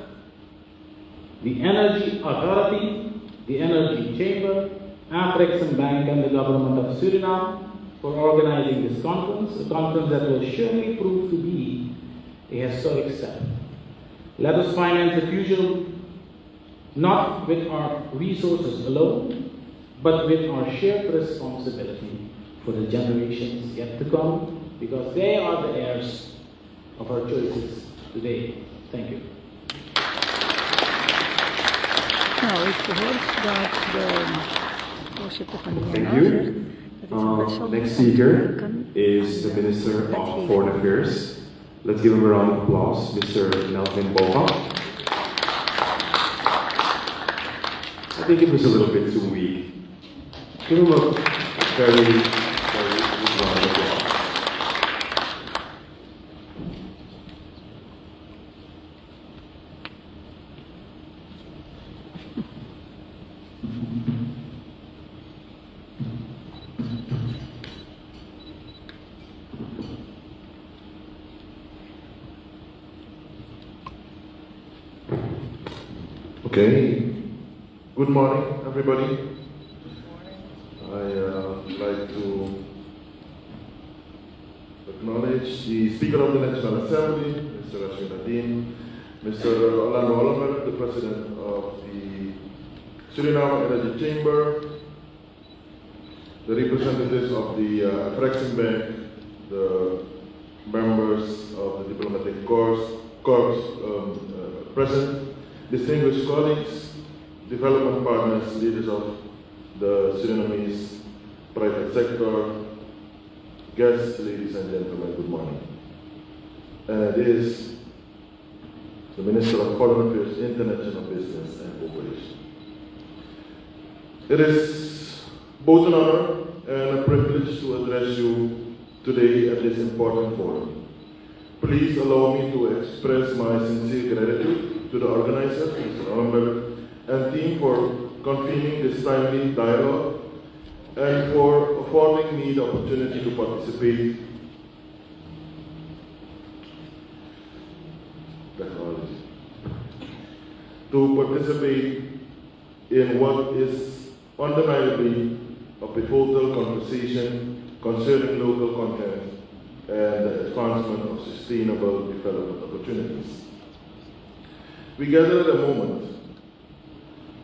the Energy Authority, the Energy Chamber, African Bank, and the Government of Suriname for organizing this conference, a conference that will surely prove to be a historic step. Let us finance the future not with our resources alone, but with our shared responsibility for the generations yet to come, because they are the heirs of our choices today. Thank you. Nou, ik gehoord dat de voorzitter van de Thank you. Next speaker is the Minister of Foreign Affairs. Let's give him a round of applause, Mr. Melvin Bova. I think it was a little bit too weak. Give him a very good round of applause. Okay. Good morning, everybody. I'd like to acknowledge the Speaker of the National Assembly, Mr. Rashid Nadim, Mr. Orlando Ollenberg, the President of the Suriname Energy Chamber, the representatives of the African Bank, the members of the diplomatic corps present, distinguished colleagues, development partners, leaders of the Surinamese private sector, guests, ladies and gentlemen, good morning. And it is the Minister of Foreign Affairs, International Business and Cooperation. It is both an honor and a privilege to address you today at this important forum. Please allow me to express my sincere gratitude to the organizers, Mr. Ollenberg, and team for convening this timely dialogue and for affording me the opportunity to participate. In what is undeniably a pivotal conversation concerning local content and the advancement of sustainable development opportunities. We gather at a moment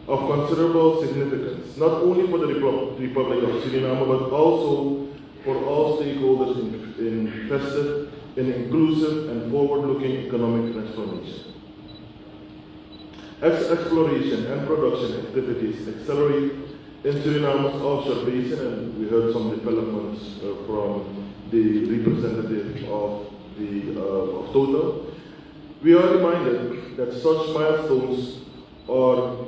of considerable significance, not only for the Republic of Suriname, but also for all stakeholders invested in inclusive and forward-looking economic transformation. As exploration and production activities accelerate in Suriname's offshore basin, and we heard some developments from the representative of Total, we are reminded that such milestones are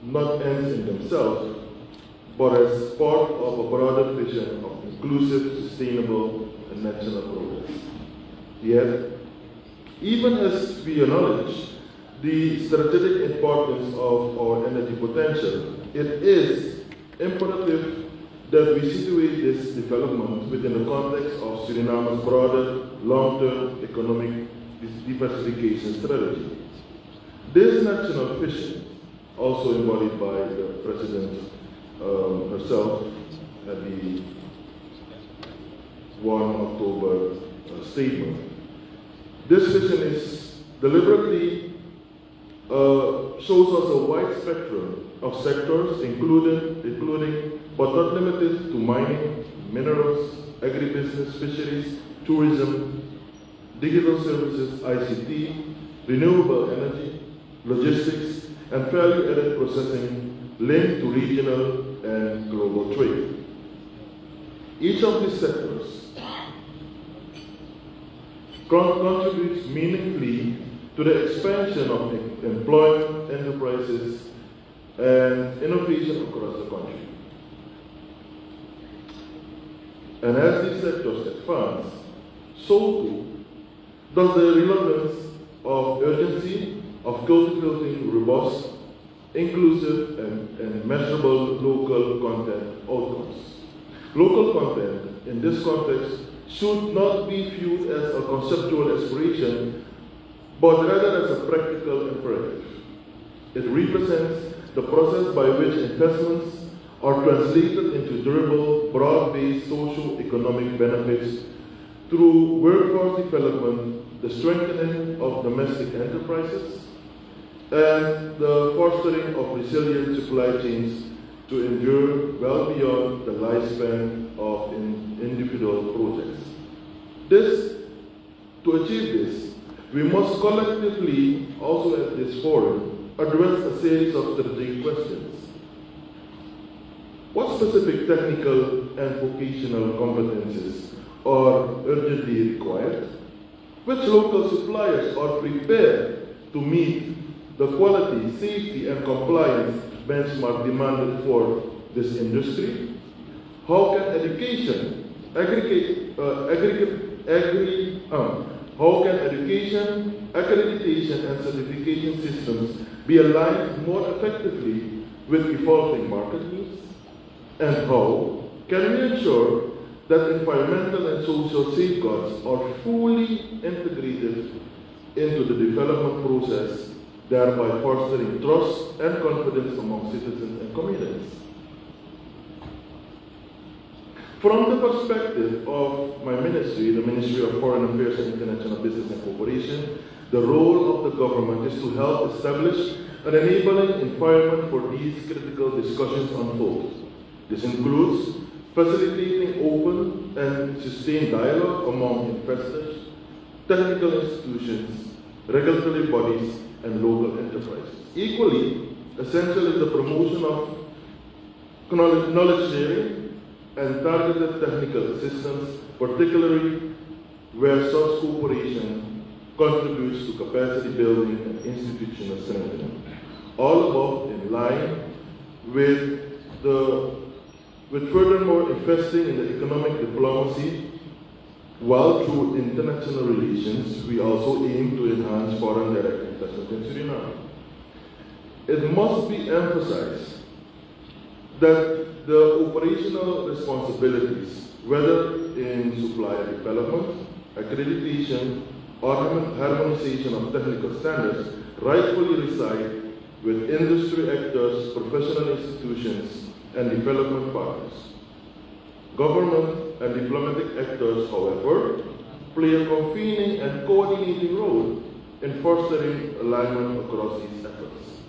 not ends in themselves, but as part of a broader vision of inclusive, sustainable, and national progress. Yet, even as we acknowledge the strategic importance of our energy potential, it is imperative that we situate this development within the context of Suriname's broader long-term economic diversification strategy. This national vision, also embodied by the President herself, at the 1 October statement. This vision is deliberately shows us a wide spectrum of sectors, including but not limited to mining, minerals, agribusiness, fisheries, tourism, digital services, ICT, renewable energy, logistics, and value-added processing linked to regional and global trade. Each of these sectors contributes meaningfully to the expansion of employment, enterprises, and innovation across the country. And as these sectors advance, so too does the relevance of urgency of cultivating robust, inclusive, and measurable local content outcomes. Local content, in this context, should not be viewed as a conceptual aspiration, but rather as a practical imperative. It represents the process by which investments are translated into durable, broad-based socio-economic benefits through workforce development, the strengthening of domestic enterprises, and the fostering of resilient supply chains to endure well beyond the lifespan of individual projects. To achieve this, we must collectively, also at this forum, address a series of strategic questions. What specific technical and vocational competencies are urgently required? Which local suppliers are prepared to meet the quality, safety, and compliance benchmark demanded for this industry? How can education, accreditation, and certification systems be aligned more effectively with evolving market needs? And how can we ensure that environmental and social safeguards are fully integrated into the development process, thereby fostering trust and confidence among citizens and communities? From the perspective of my ministry, the Ministry of Foreign Affairs and International Business and Cooperation, the role of the government is to help establish an enabling environment for these critical discussions unfold. This includes facilitating open and sustained dialogue among investors, technical institutions, regulatory bodies, and local enterprises. Equally essential is the promotion of knowledge sharing and targeted technical assistance, particularly where such cooperation contributes to capacity building and institutional strengthening. All above in line with furthermore investing in the economic diplomacy, while through international relations, we also aim to enhance foreign direct investment in Suriname. It must be emphasized that the operational responsibilities, whether in supplier development, accreditation, or harmonization of technical standards, rightfully reside with industry actors, professional institutions, and development partners. Government and diplomatic actors, however, play a convening and coordinating role in fostering alignment across these efforts.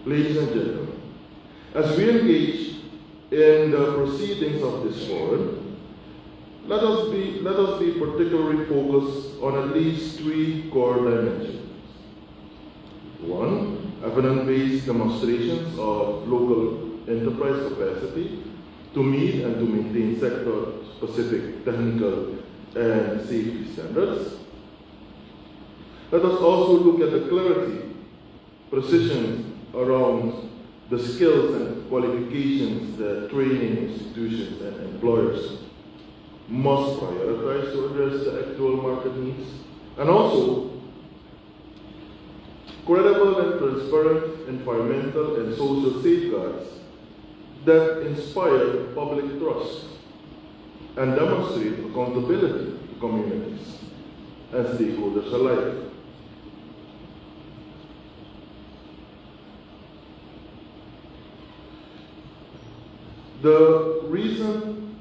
Ladies and gentlemen, as we engage in the proceedings of this forum, let us be particularly focused on at least three core dimensions. One, evidence-based demonstrations of local enterprise capacity to meet and to maintain sector-specific technical and safety standards. Let us also look at the clarity, precision around the skills and qualifications that training institutions and employers must prioritize to address the actual market needs, and also credible and transparent environmental and social safeguards that inspire public trust and demonstrate accountability to communities and stakeholders alike. The recent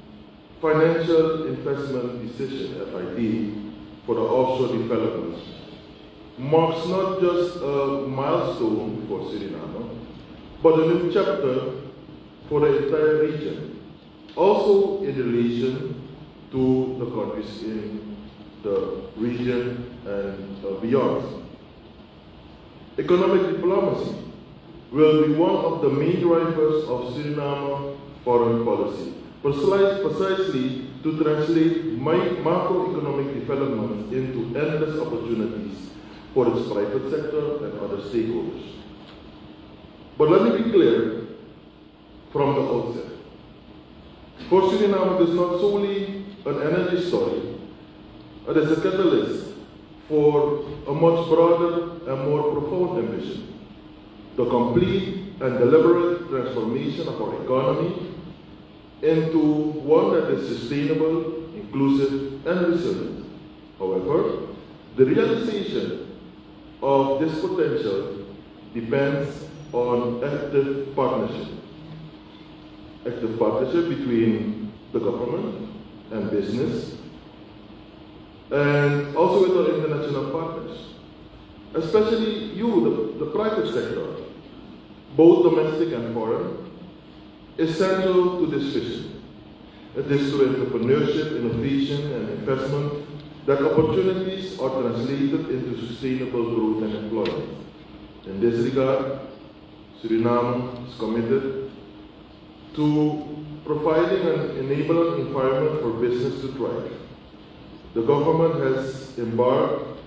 financial investment decision, FID, for the offshore development marks not just a milestone for Suriname, but a new chapter for the entire region, also in relation to the countries in the region and beyond. Economic diplomacy will be one of the main drivers of Suriname foreign policy, precisely to translate macroeconomic developments into endless opportunities for its private sector and other stakeholders. But let me be clear from the outset. For Suriname, it is not solely an energy story. It is a catalyst for a much broader and more profound ambition: the complete and deliberate transformation of our economy into one that is sustainable, inclusive, and resilient. However, the realization of this potential depends on active partnership between the government and business, and also with our international partners, especially you, the private sector, both domestic and foreign, is central to this vision. It is through entrepreneurship, innovation, and investment that opportunities are translated into sustainable growth and employment. In this regard, Suriname is committed to providing an enabling environment for business to thrive. The government has embarked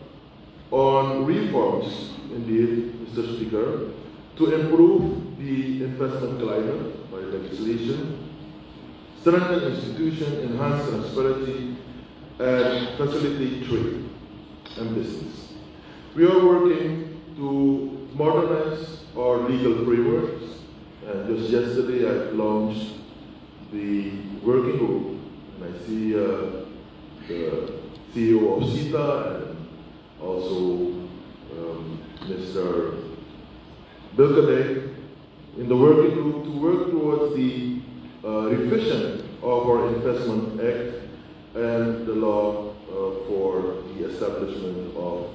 on reforms, indeed, Mr. Speaker, to improve the investment climate by legislation, strengthen institutions, enhance transparency, and facilitate trade and business. We are working to modernize our legal frameworks, and just yesterday I've launched the working group, and I see the CEO of CETA and also Mr. Bilkadek in the working group to work towards the revision of our Investment Act and the law for the establishment of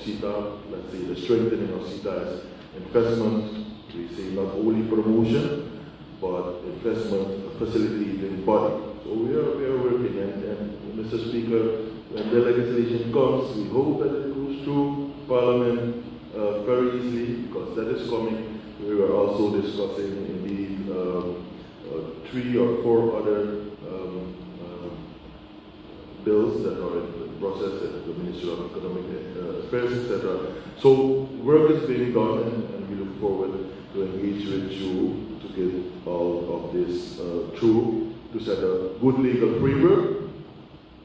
CETA, let's say the strengthening of CETA as investment, we say not only promotion, but investment facilitating body. So we are working, and Mr. Speaker, when the legislation comes, we hope that it goes through Parliament very easily, because that is coming. We were also discussing indeed 3 or 4 other bills that are in the process at the Ministry of Economic Affairs, etc. So work is being done, and we look forward to engage with you to get all of this through, to set a good legal framework,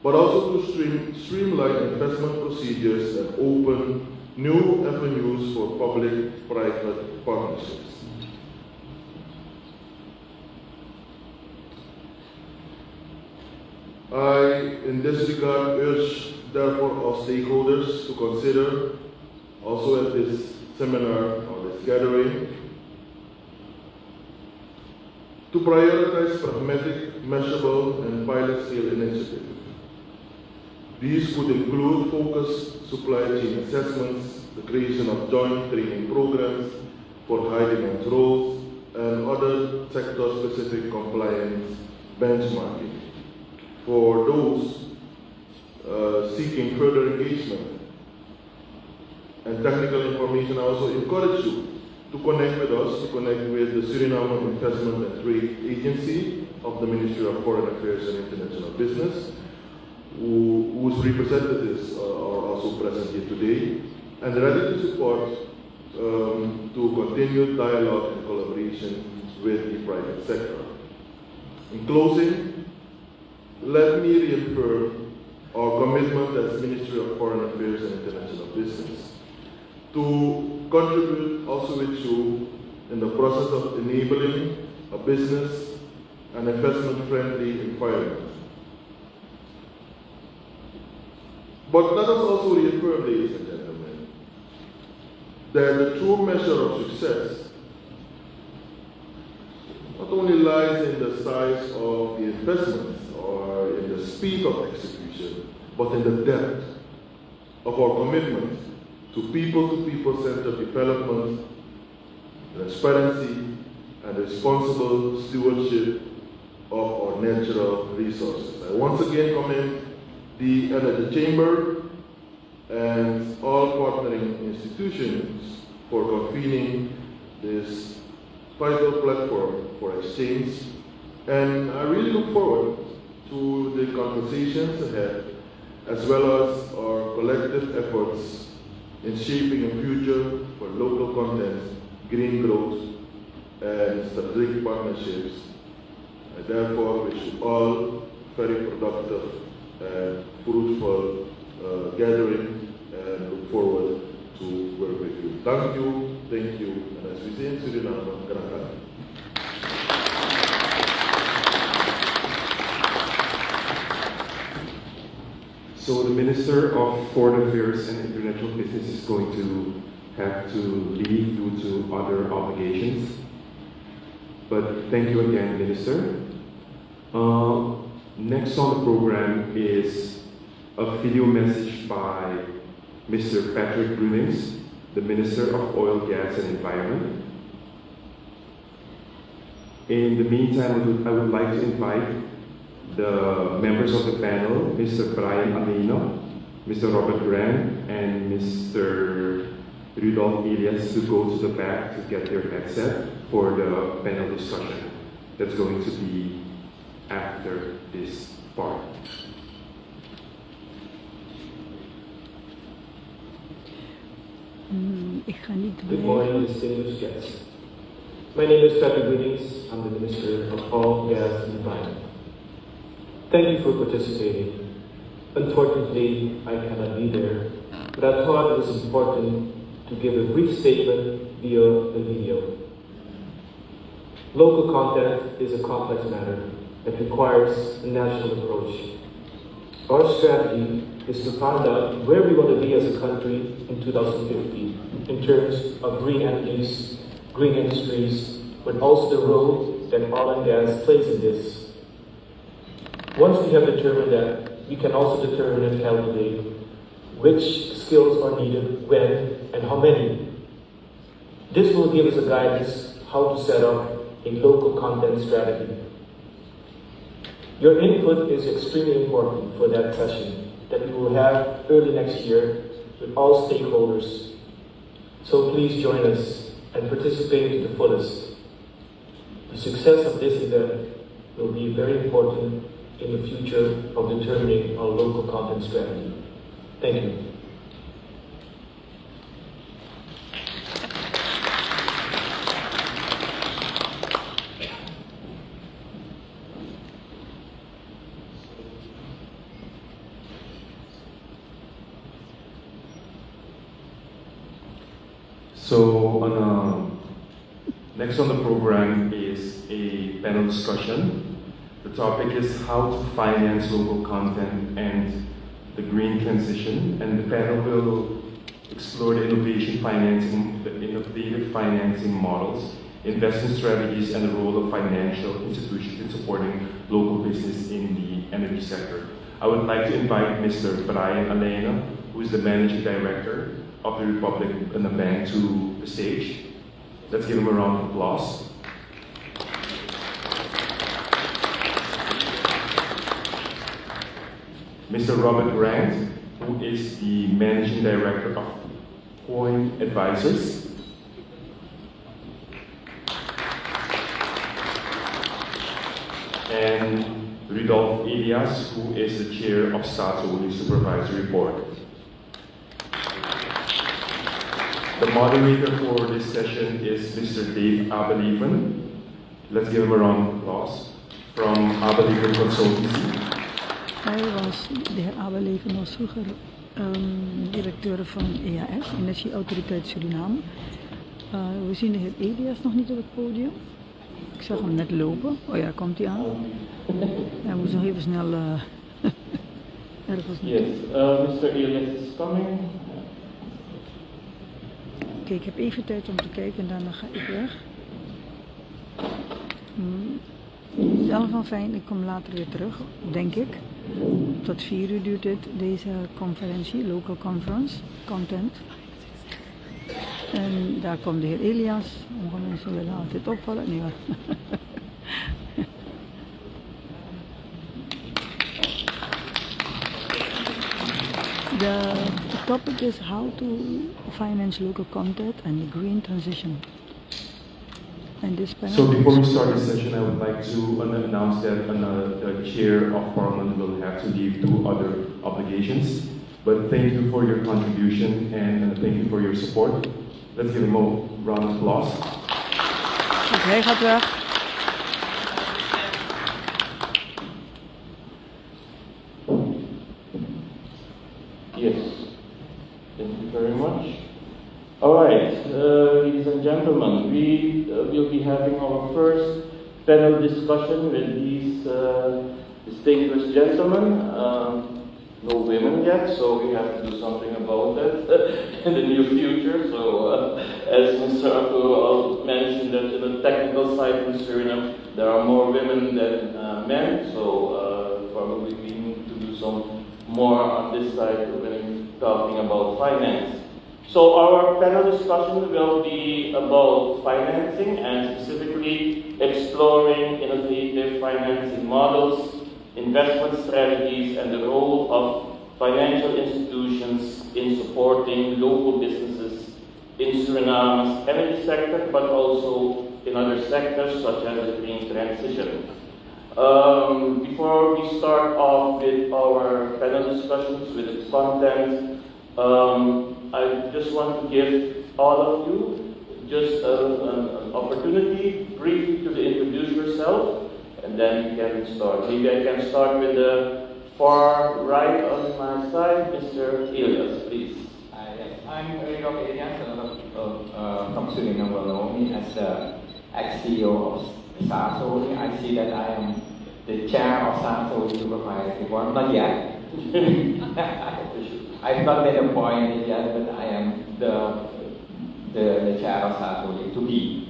but also to streamline investment procedures and open new avenues for public-private partnerships. I, in this regard, urge therefore our stakeholders to consider, also at this seminar or this gathering, to prioritize pragmatic, measurable, and pilot-scale initiatives. These could include focused supply chain assessments, the creation of joint training programs for high-demand roles, and other sector-specific compliance benchmarking. For those seeking further engagement and technical information, I also encourage you to connect with us, to connect with the Suriname Investment and Trade Agency of the Ministry of Foreign Affairs and International Business, whose representatives are also present here today, and ready to support to continued dialogue and collaboration with the private sector. In closing, let me reaffirm our commitment as Ministry of Foreign Affairs and International Business to contribute also with you in the process of enabling a business and investment-friendly environment. But let us also reaffirm, ladies and gentlemen, that the true measure of success not only lies in the size of the investments or in the speed of execution, but in the depth of our commitment to people centered development, transparency, and responsible stewardship of our natural resources. I once again commend the Energy Chamber and all partnering institutions for convening this vital platform for exchange, and I really look forward to the conversations ahead, as well as our collective efforts in shaping a future for local content, green growth, and strategic partnerships. I therefore wish you all very productive and fruitful gathering, and look forward to work with you. Thank you, and as we say in Suriname, graag. So the Minister of Foreign Affairs and International Business is going to have to leave due to other obligations. But thank you again, Minister. Next on the program is a video message by Mr. Patrick Brunings, the Minister of Oil, Gas and Environment. In the meantime, I would like to invite the members of the panel, Mr. Brian Aleno, Mr. Robert Grant, and Mr. Rudolf Elias, to go to the back to get their headset for the panel discussion that's going to be after this part. Good morning, distinguished guests. My name is Patrick Brunings. I'm the Minister of Oil, Gas and Environment. Thank you for participating. Unfortunately, I cannot be there, but I thought it was important to give a brief statement via a video. Local content is a complex matter that requires a national approach. Our strategy is to find out where we want to be as a country in 2050 in terms of green energies, green industries, but also the role that oil and gas plays in this. Once we have determined that, we can also determine and calculate which skills are needed, when, and how many. This will give us a guidance how to set up a local content strategy. Your input is extremely important for that session that we will have early next year with all stakeholders. So please join us and participate to the fullest. The success of this event will be very important in the future of determining our local content strategy. Thank you. So next on the program is a panel discussion. The topic is how to finance local content and the green transition, and the panel will explore the innovative financing models, investment strategies, and the role of financial institutions in supporting local business in the energy sector. I would like to invite Mr. Brian Aleno, who is the Managing Director of the Republic and the Bank, to the stage. Let's give him a round of applause. Mr. Robert Grant, who is the Managing Director of Coin Advisors. And Rudolf Elias, who is the Chair of Staatsolie Supervisory Board. The moderator for this session is Mr. Dave Abeleven. Let's give him a round of applause. From Abeleven Consultancy. Hij was, de heer Abeleven was vroeger directeur van EAS, Energieautoriteit Suriname. We zien de heer Elias nog niet op het podium. Ik zag hem net lopen. Oh ja, komt hij aan. Hij moet nog even snel ergens naartoe. Yes, Mr. Elias is coming. Oké, ik heb even tijd om te kijken en daarna ga ik weg. In ieder geval fijn, ik kom later weer terug, denk ik. Tot 4 uur duurt deze conferentie, local conference, content. En daar komt de heer Elias. Sommige mensen willen altijd opvallen. Nee hoor. The topic is how to finance local content and the green transition. And this panel. So before we start this session, I would like to announce that the chair of Parliament will have to leave to other obligations. But thank you for your contribution and thank you for your support. Let's give him a round of applause. Hij gaat weg. Yes, thank you very much. Alright, ladies and gentlemen, we will be having our first panel discussion with these distinguished gentlemen. No women yet, so we have to do something about that in the near future. So, as Mr. Arthur mentioned, that in the technical side in Suriname, there are more women than men, so probably we need to do some more on this side when talking about finance. So our panel discussion will be about financing and specifically exploring innovative financing models, investment strategies, and the role of financial institutions in supporting local businesses in Suriname's energy sector, but also in other sectors such as the green transition. Before we start off with our panel discussions with the content, I just want to give all of you just an opportunity briefly to introduce yourself, and then we can start. Maybe I can start with the far right on my side, Mr. Elias, please. Yes, I'm Eric Elias, from Suriname will know me as the ex-CEO of SASO. I see that I am the chair of SASO Supervisory Board. Not yet. I've not been appointed yet, but I am the chair of SASO to be.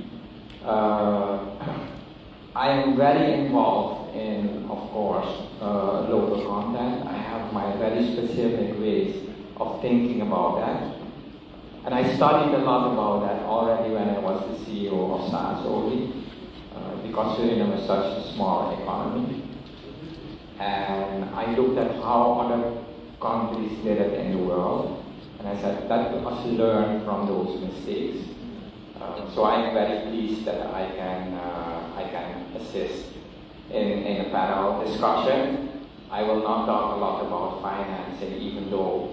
I am very involved in, of course, local content. I have my very specific ways of thinking about that. And I studied a lot about that already when I was the CEO of SASO, because Suriname is such a small economy. And I looked at how other countries did it in the world. And I said, that we must learn from those mistakes. So I'm very pleased that I can assist in a panel discussion. I will not talk a lot about financing, even though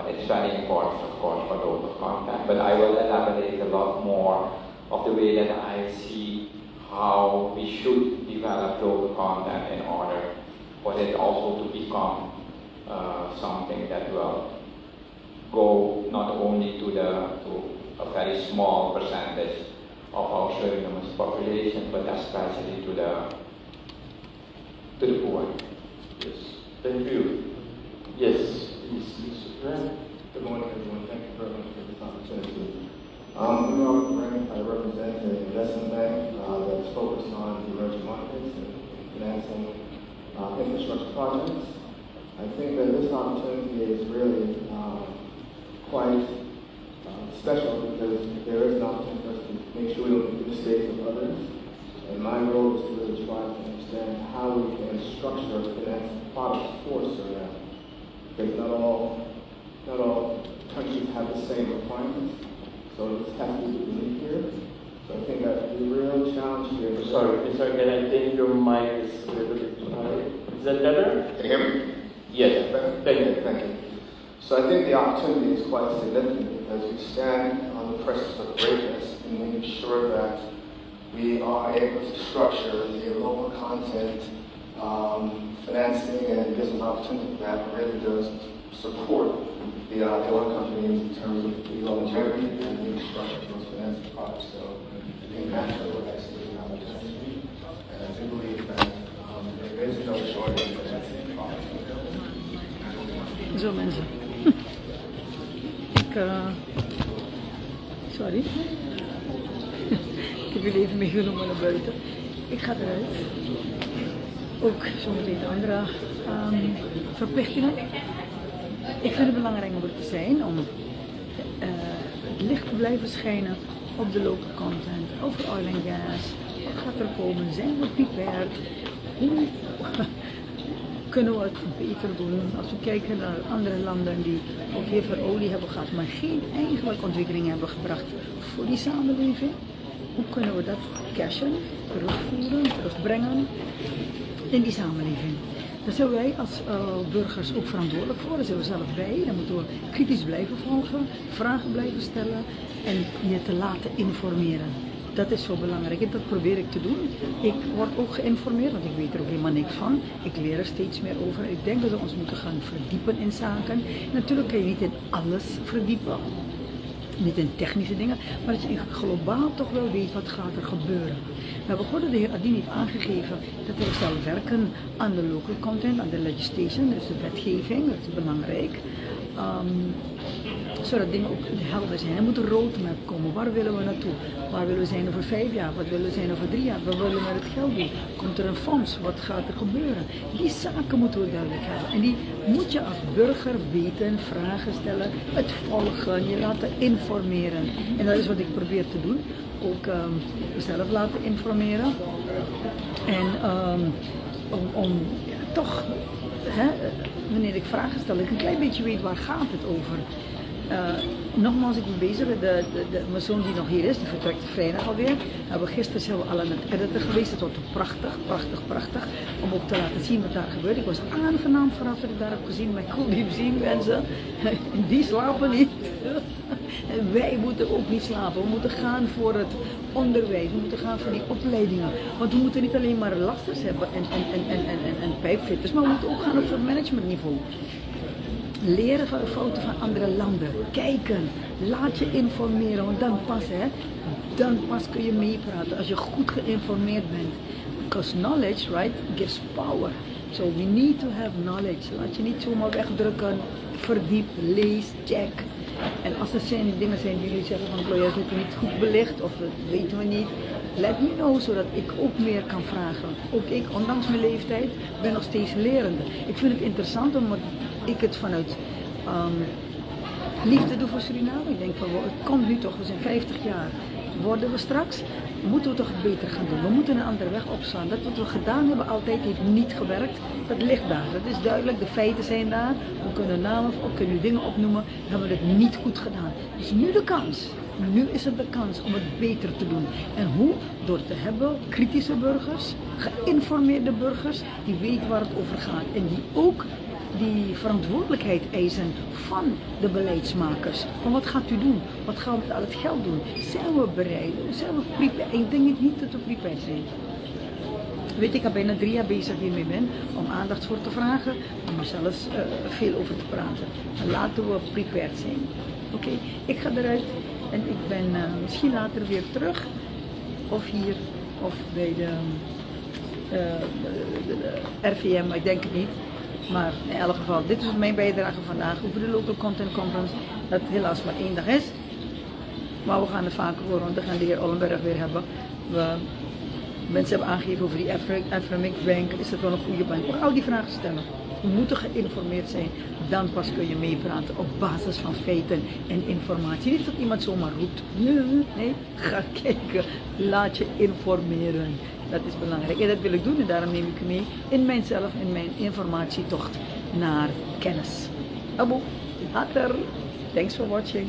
it's very important, of course, for local content. But I will elaborate a lot more of the way that I see how we should develop local content in order for it also to become something that will go not only to a very small percentage of our Suriname's population, but especially to the poor. Yes, thank you. Yes, please. Good morning, everyone. Thank you very much for this opportunity. I represent an investment bank that's focused on the emerging markets and financing infrastructure projects. I think that this opportunity is really quite special because there is an opportunity for us to make sure we don't make the mistakes of others. And my role is to really try to understand how we can structure financial products for Suriname. Because not all countries have the same requirements. So this has to be unique here. So I think that the real challenge here is... Sorry, can I think your mic is a little bit too high? Is that better? Can you hear me? Yes, Thank you. So I think the opportunity is quite significant because we stand on the precipice of greatness in making sure that we are able to structure the local content financing and business opportunity that really does support the oil companies in terms of the longevity and the infrastructure of those financing products. So I think that's what I see an opportunity. And I do believe that there is no shortage of financing products. Zo mensen. Sorry. Ik heb jullie even meegenomen naar buiten. Ik ga eruit. Ook zometeen andere verplichtingen. Ik vind het belangrijk om er te zijn, om het licht te blijven schijnen op de local content, over oil en gas. Wat gaat er komen? Zijn we prepared? Hoe kunnen we het beter doen? Als we kijken naar andere landen die ook heel veel olie hebben gehad, maar geen eigenlijk ontwikkeling hebben gebracht voor die samenleving. Hoe kunnen we dat cashen, terugvoeren, terugbrengen in die samenleving? Daar zijn wij als burgers ook verantwoordelijk voor, daar zijn we zelf bij. Dan moeten we kritisch blijven volgen, vragen blijven stellen en je te laten informeren. Dat is zo belangrijk en dat probeer ik te doen. Ik word ook geïnformeerd, want ik weet er ook helemaal niks van. Ik leer er steeds meer over. Ik denk dat we ons moeten gaan verdiepen in zaken. Natuurlijk kan je niet in alles verdiepen. Niet in technische dingen, maar dat je globaal toch wel weet wat gaat er gebeuren. We hebben gehoord dat de heer Adin heeft aangegeven dat we zal werken aan de local content, aan de legislation, dus de wetgeving, dat is belangrijk. Zodat dingen ook helder zijn. Er moet een roadmap komen. Waar willen we naartoe? Waar willen we zijn over 5 jaar? Wat willen we zijn over 3 jaar? Wat willen we met het geld doen? Komt er een fonds? Wat gaat er gebeuren? Die zaken moeten we duidelijk hebben. En die moet je als burger weten, vragen stellen, het volgen, je laten informeren. En dat is wat ik probeer te doen. Ook mezelf laten informeren. En om toch, wanneer ik vragen stel, ik een klein beetje weet waar gaat het over. Nogmaals, ik ben bezig met mijn zoon die nog hier is, die vertrekt vrijdag alweer. Gisteren zijn we al aan het editen geweest, het wordt prachtig om ook te laten zien wat daar gebeurt. Ik was aangenaam vanaf dat ik daar heb gezien, mijn cool diep zien mensen, die slapen niet. En wij moeten ook niet slapen, we moeten gaan voor het onderwijs, we moeten gaan voor die opleidingen. Want we moeten niet alleen maar lasters hebben en pijpfitters, maar we moeten ook gaan op het managementniveau. Leren van de fouten van andere landen. Kijken. Laat je informeren. Want dan pas kun je meepraten. Als je goed geïnformeerd bent. Because knowledge, right, gives power. So we need to have knowledge. Laat je niet zomaar wegdrukken. Verdiep, lees, check. En als er dingen zijn die jullie zeggen van Gloria, zitten niet goed belicht of dat weten we niet. Let me know, zodat ik ook meer kan vragen. Ook ik, ondanks mijn leeftijd, ben nog steeds lerende. Ik vind het interessant omdat ik het vanuit liefde doe voor Suriname. Ik denk van, het komt nu toch, we zijn 50 jaar. Worden we straks, moeten we toch het beter gaan doen. We moeten een andere weg opslaan. Dat wat we gedaan hebben altijd heeft niet gewerkt. Dat ligt daar. Dat is duidelijk. De feiten zijn daar. We kunnen namen, we kunnen dingen opnoemen. We hebben het niet goed gedaan. Dus nu de kans. Nu is het de kans om het beter te doen. En hoe? Door te hebben kritische burgers, geïnformeerde burgers, die weten waar het over gaat. En die ook die verantwoordelijkheid eisen van de beleidsmakers. Van wat gaat u doen? Wat gaan we met al het geld doen? Zijn we bereid? Zijn we prepared? Ik denk niet dat we prepared zijn. Weet ik al bijna 3 jaar bezig hiermee ben om aandacht voor te vragen, om er zelfs veel over te praten. Maar laten we prepared zijn. Oké, ik ga eruit en ik ben misschien later weer terug. Of hier, of bij de RVM, maar ik denk het niet. Maar in elk geval, dit is mijn bijdrage vandaag over de Local Content Conference, dat helaas maar 1 dag is. Maar we gaan er vaker voor, want we gaan de heer Ollenberg weer hebben. Mensen hebben aangegeven over die Afrimic Bank, is dat wel een goede bank? Ook al die vragen stellen. We moeten geïnformeerd zijn, dan pas kun je meepraten op basis van feiten en informatie. Niet dat iemand zomaar roept, nee, ga kijken, laat je informeren. Dat is belangrijk en dat wil ik doen en daarom neem ik u mee in mijzelf en mijn informatietocht naar kennis. Abo, later, thanks for watching.